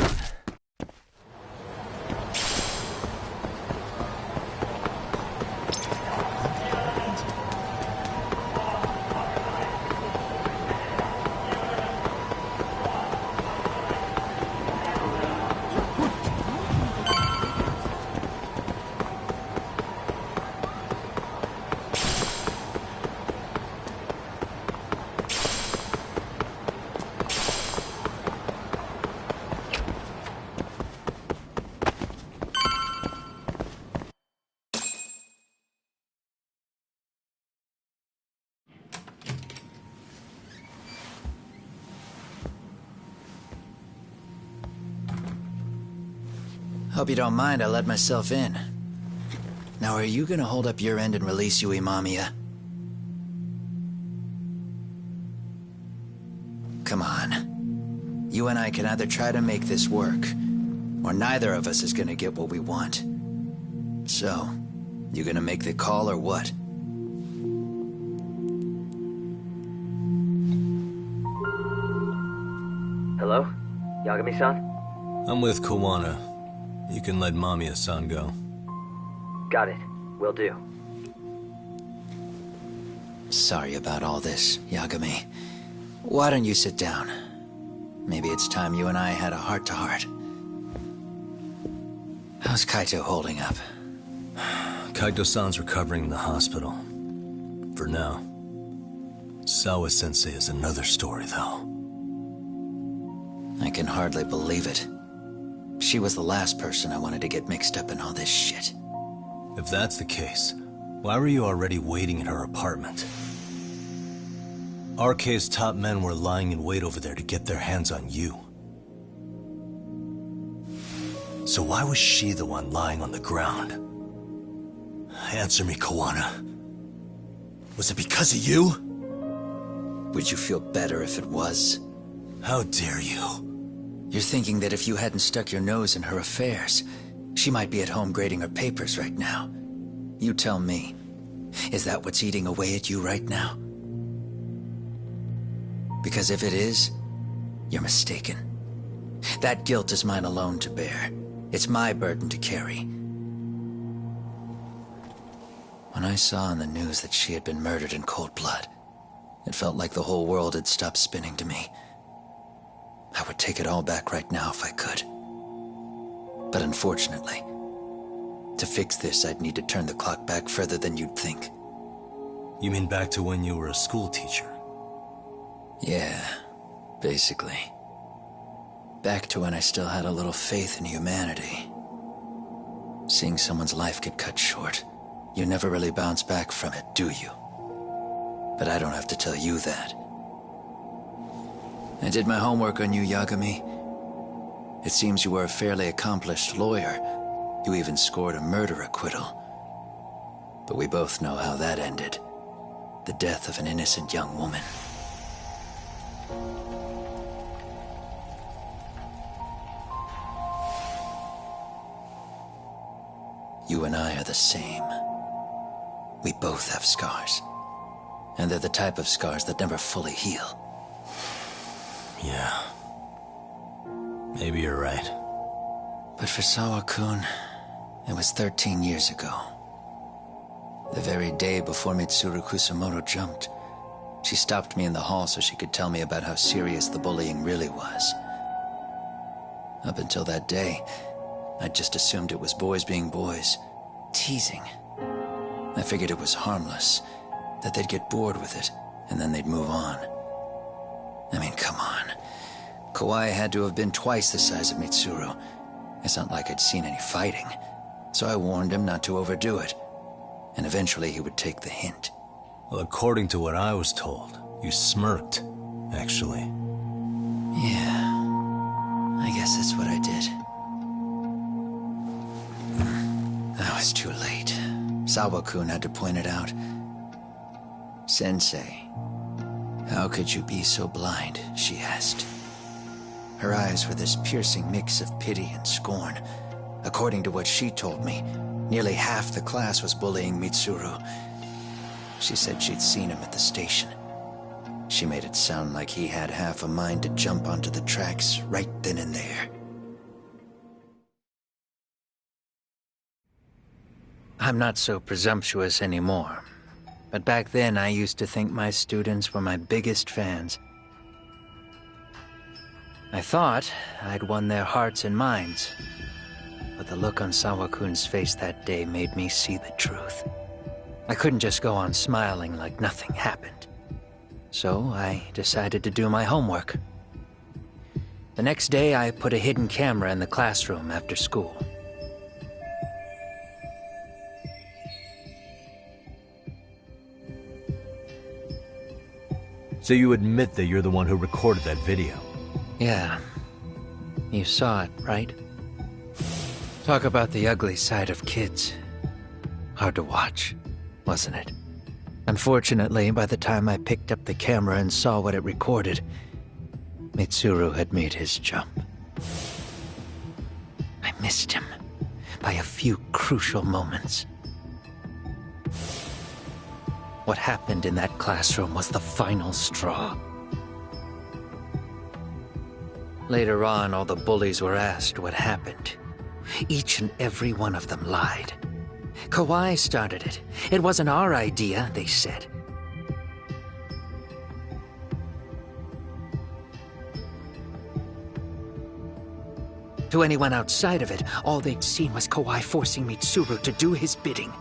Hope you don't mind I let myself in. Now, are you gonna hold up your end and release Yui Mamiya? Come on. You and I can either try to make this work, or neither of us is gonna get what we want. So, you gonna make the call or what? Hello? Yagami-san? I'm with Kawana. You can let Mamiya-san go. Got it. Will do. Sorry about all this, Yagami. Why don't you sit down? Maybe it's time you and I had a heart-to-heart. How's Kaito holding up? Kaito-san's recovering in the hospital. For now. Sawa Sensei is another story, though. I can hardly believe it. She was the last person I wanted to get mixed up in all this shit. If that's the case, why were you already waiting in her apartment? RK's top men were lying in wait over there to get their hands on you. So why was she the one lying on the ground? Answer me, Kawana. Was it because of you? Would you feel better if it was? How dare you? You're thinking that if you hadn't stuck your nose in her affairs, she might be at home grading her papers right now. You tell me, is that what's eating away at you right now? Because if it is, you're mistaken. That guilt is mine alone to bear. It's my burden to carry. When I saw on the news that she had been murdered in cold blood, it felt like the whole world had stopped spinning to me. I would take it all back right now if I could. But unfortunately, to fix this, I'd need to turn the clock back further than you'd think. You mean back to when you were a school teacher? Yeah, basically. Back to when I still had a little faith in humanity. Seeing someone's life get cut short, you never really bounce back from it, do you? But I don't have to tell you that. I did my homework on you, Yagami. It seems you were a fairly accomplished lawyer. You even scored a murder acquittal. But we both know how that ended. The death of an innocent young woman. You and I are the same. We both have scars. And they're the type of scars that never fully heal. Yeah. Maybe you're right. But for Sawa-kun, it was 13 years ago. The very day before Mitsuru Kusamoto jumped, she stopped me in the hall so she could tell me about how serious the bullying really was. Up until that day, I just assumed it was boys being boys, teasing. I figured it was harmless, that they'd get bored with it, and then they'd move on. I mean, come on. Kawai had to have been twice the size of Mitsuru. It's not like I'd seen any fighting, so I warned him not to overdo it, and eventually he would take the hint. Well, according to what I was told, you smirked, actually. Yeah, I guess that's what I did. I was too late. Sawa-kun had to point it out. Sensei, how could you be so blind, she asked. Her eyes were this piercing mix of pity and scorn. According to what she told me, nearly half the class was bullying Mitsuru. She said she'd seen him at the station. She made it sound like he had half a mind to jump onto the tracks right then and there. I'm not so presumptuous anymore. But back then, I used to think my students were my biggest fans. I thought I'd won their hearts and minds. But the look on Sawa-kun's face that day made me see the truth. I couldn't just go on smiling like nothing happened. So I decided to do my homework. The next day, I put a hidden camera in the classroom after school. So you admit that you're the one who recorded that video? Yeah. You saw it, right? Talk about the ugly side of kids. Hard to watch, wasn't it? Unfortunately, by the time I picked up the camera and saw what it recorded, Mitsuru had made his jump. I missed him by a few crucial moments. What happened in that classroom was the final straw. Later on, all the bullies were asked what happened. Each and every one of them lied. Kawai started it. It wasn't our idea, they said. To anyone outside of it, all they'd seen was Kawai forcing Mitsuru to do his bidding.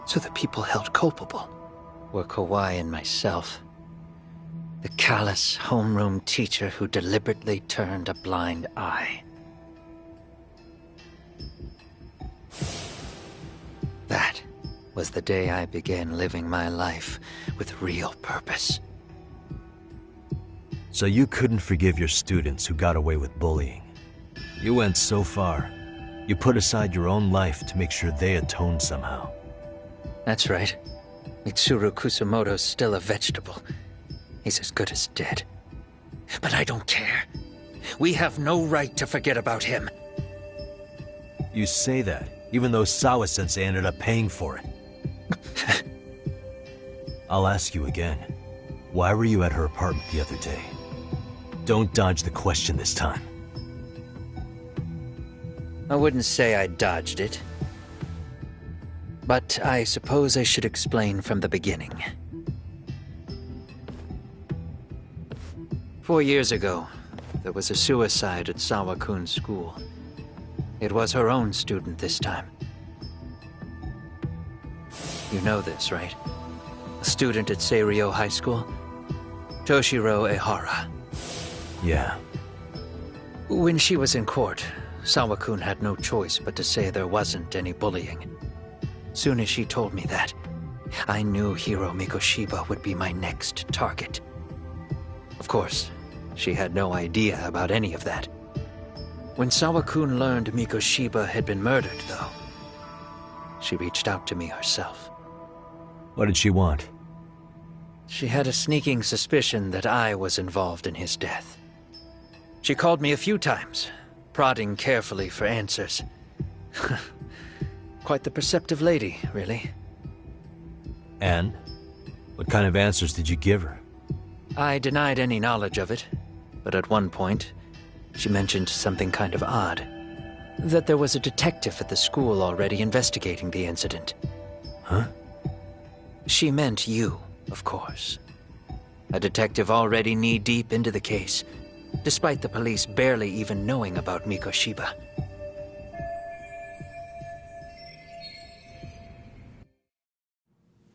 So the people held culpable were Kawai and myself. The callous homeroom teacher who deliberately turned a blind eye. That was the day I began living my life with real purpose. So you couldn't forgive your students who got away with bullying. You went so far. You put aside your own life to make sure they atoned somehow. That's right. Mitsuru Kusumoto's still a vegetable. He's as good as dead. But I don't care. We have no right to forget about him. You say that, even though Sawa Sensei ended up paying for it. I'll ask you again. Why were you at her apartment the other day? Don't dodge the question this time. I wouldn't say I dodged it. But I suppose I should explain from the beginning. 4 years ago, there was a suicide at Sawa-kun's school. It was her own student this time. You know this, right? A student at Seiryo High School? Toshiro Ehara. Yeah. When she was in court, Sawa-kun had no choice but to say there wasn't any bullying. Soon as she told me that, I knew Hiro Mikoshiba would be my next target. Of course, she had no idea about any of that. When Sawa-kun learned Mikoshiba had been murdered, though, she reached out to me herself. What did she want? She had a sneaking suspicion that I was involved in his death. She called me a few times, prodding carefully for answers. Quite the perceptive lady, really. And? What kind of answers did you give her? I denied any knowledge of it, but at one point, she mentioned something kind of odd. That there was a detective at the school already investigating the incident. Huh? She meant you, of course. A detective already knee-deep into the case, despite the police barely even knowing about Mikoshiba.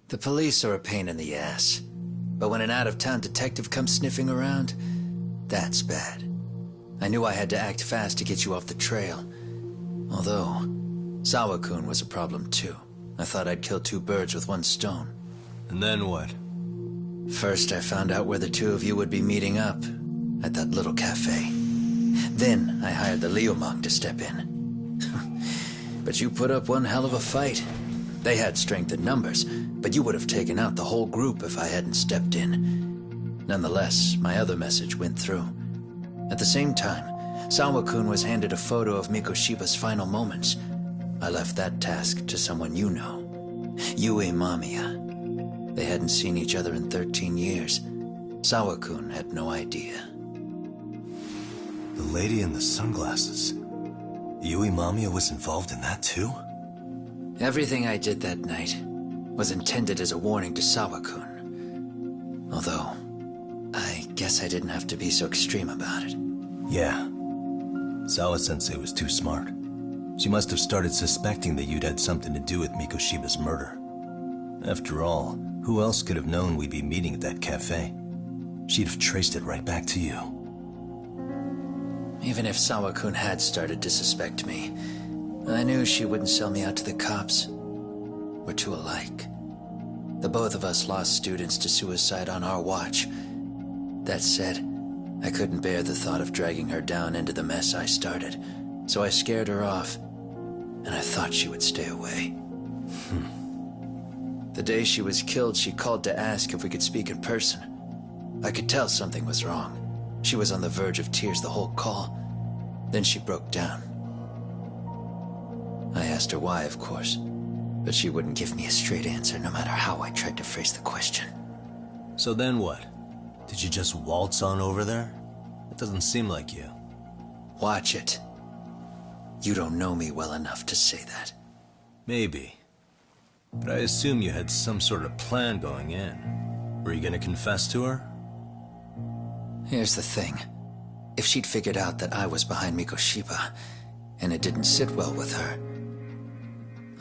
The police are a pain in the ass. But when an out-of-town detective comes sniffing around, that's bad. I knew I had to act fast to get you off the trail. Although, Sawa-kun was a problem too. I thought I'd kill two birds with one stone. And then what? First, I found out where the two of you would be meeting up, at that little cafe. Then, I hired the Liumang to step in. But you put up one hell of a fight. They had strength in numbers, but you would have taken out the whole group if I hadn't stepped in. Nonetheless, my other message went through. At the same time, Sawa-kun was handed a photo of Mikoshiba's final moments. I left that task to someone you know. Yue Mamiya. They hadn't seen each other in 13 years. Sawa-kun had no idea. The lady in the sunglasses. Yue Mamiya was involved in that too? Everything I did that night was intended as a warning to Sawa-kun. Although, I guess I didn't have to be so extreme about it. Yeah. Sawa Sensei was too smart. She must have started suspecting that you'd had something to do with Mikoshiba's murder. After all, who else could have known we'd be meeting at that cafe? She'd have traced it right back to you. Even if Sawa-kun had started to suspect me, I knew she wouldn't sell me out to the cops. We're too alike. The both of us lost students to suicide on our watch. That said, I couldn't bear the thought of dragging her down into the mess I started, so I scared her off. and I thought she would stay away. The day she was killed, she called to ask if we could speak in person. I could tell something was wrong. She was on the verge of tears the whole call. Then she broke down. I asked her why, of course, but she wouldn't give me a straight answer no matter how I tried to phrase the question. So then what? Did you just waltz on over there? It doesn't seem like you. Watch it. You don't know me well enough to say that. Maybe. But I assume you had some sort of plan going in. Were you gonna confess to her? Here's the thing. If she'd figured out that I was behind Mikoshiba, and it didn't sit well with her,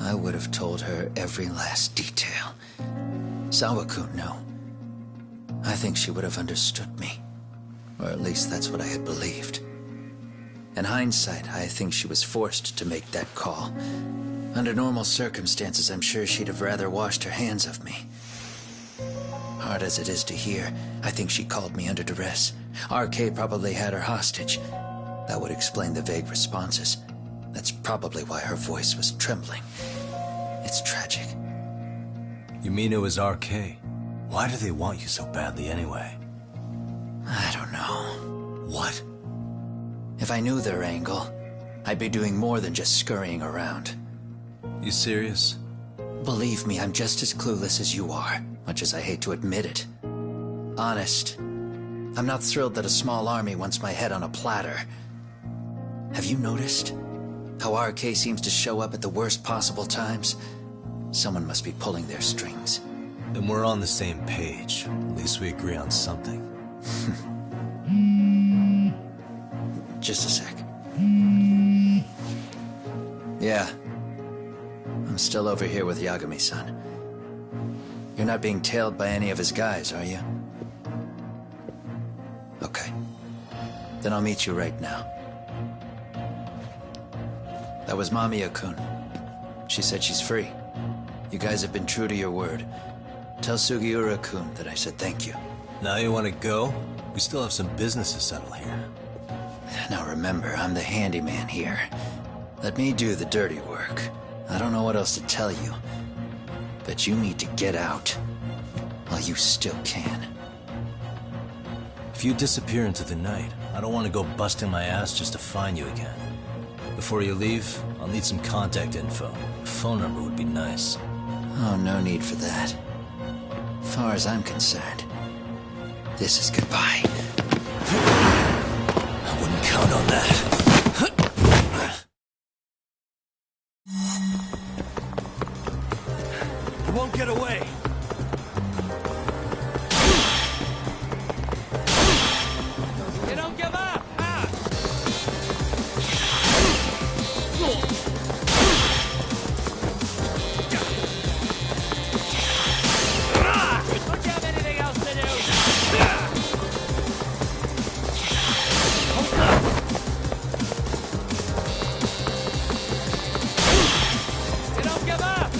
I would have told her every last detail. Sawa-kun knew. I think she would have understood me. Or at least that's what I had believed. In hindsight, I think she was forced to make that call. Under normal circumstances, I'm sure she'd have rather washed her hands of me. Hard as it is to hear, I think she called me under duress. RK probably had her hostage. That would explain the vague responses. That's probably why her voice was trembling. It's tragic. You mean it was RK? Why do they want you so badly anyway? I don't know. What? If I knew their angle, I'd be doing more than just scurrying around. You serious? Believe me, I'm just as clueless as you are, much as I hate to admit it. Honest. I'm not thrilled that a small army wants my head on a platter. Have you noticed how RK seems to show up at the worst possible times? Someone must be pulling their strings. Then we're on the same page. At least we agree on something. Just a sec. Yeah. I'm still over here with Yagami-san. You're not being tailed by any of his guys, are you? Okay. Then I'll meet you right now. That was Mamiya-kun. She said she's free. You guys have been true to your word. Tell Sugiura-kun that I said thank you. Now you want to go? We still have some business to settle here. Now remember, I'm the handyman here. Let me do the dirty work. I don't know what else to tell you. But you need to get out while you still can. If you disappear into the night, I don't want to go busting my ass just to find you again. Before you leave, I'll need some contact info. A phone number would be nice. Oh, no need for that. As far as I'm concerned, this is goodbye. I wouldn't count on that. You won't get away. You don't give up, huh? Don't you have anything else to do? You don't give up!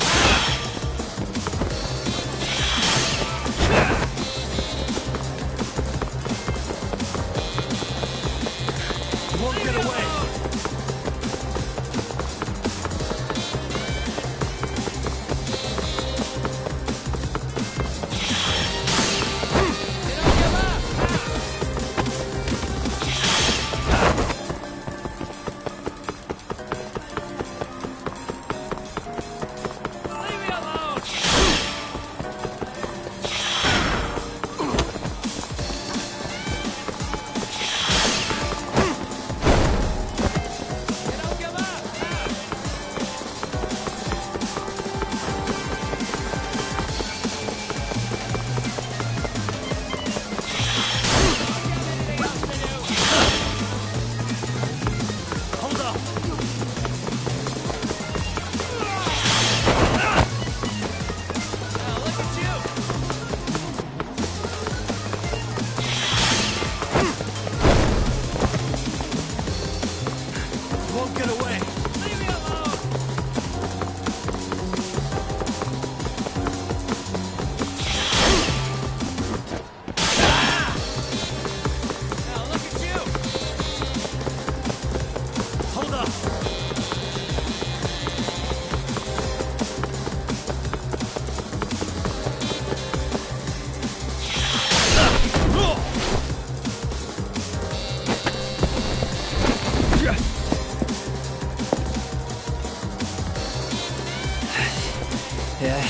Yeah.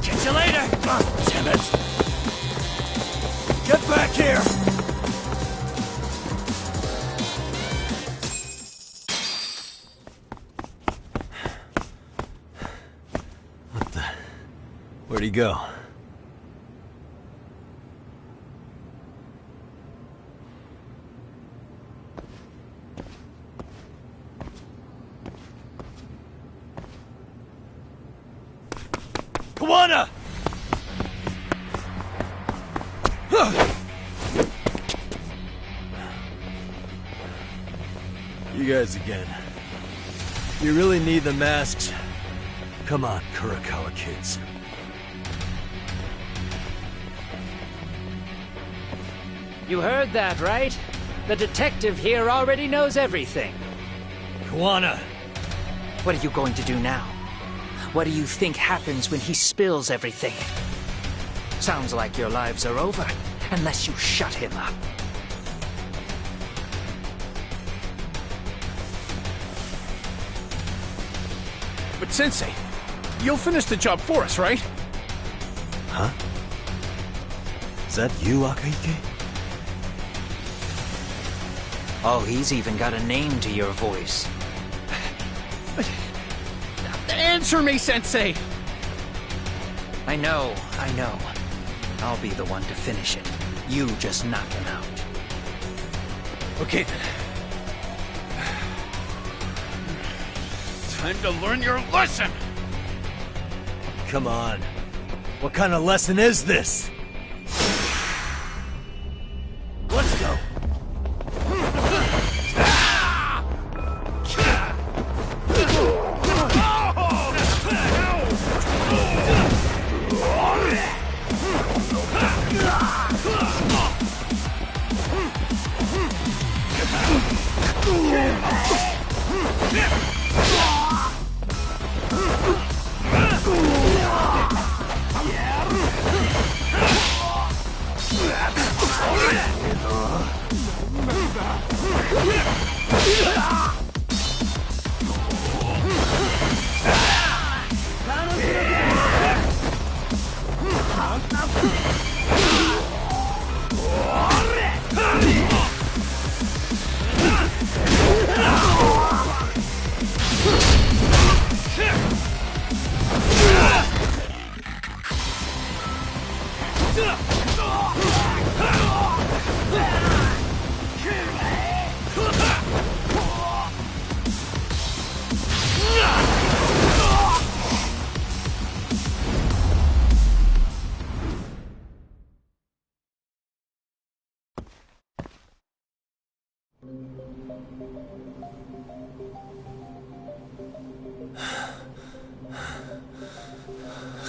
Catch you later! Damn it! Get back here! What the... Where'd he go? Kawana! You guys again. You really need the masks? Come on, Kurakawa kids. You heard that, right? The detective here already knows everything. Kawana! What are you going to do now? What do you think happens when he spills everything? Sounds like your lives are over, unless you shut him up. But Sensei, you'll finish the job for us, right? Huh? Is that you, Akaike? Oh, he's even got a name to your voice. Answer me, Sensei! I know. I'll be the one to finish it. You just knock him out. Okay then. Time to learn your lesson! Come on. What kind of lesson is this? Let's go!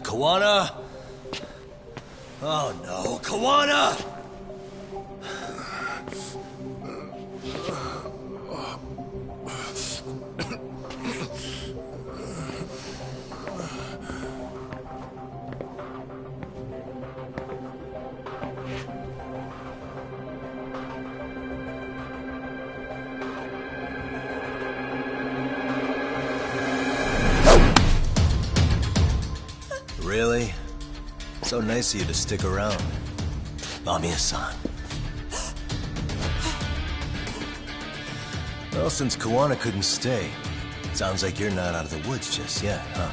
Kawana? Oh no, Kawana! Really? So nice of you to stick around. Bamiya-san. Well, since Kawana couldn't stay, sounds like you're not out of the woods just yet, huh?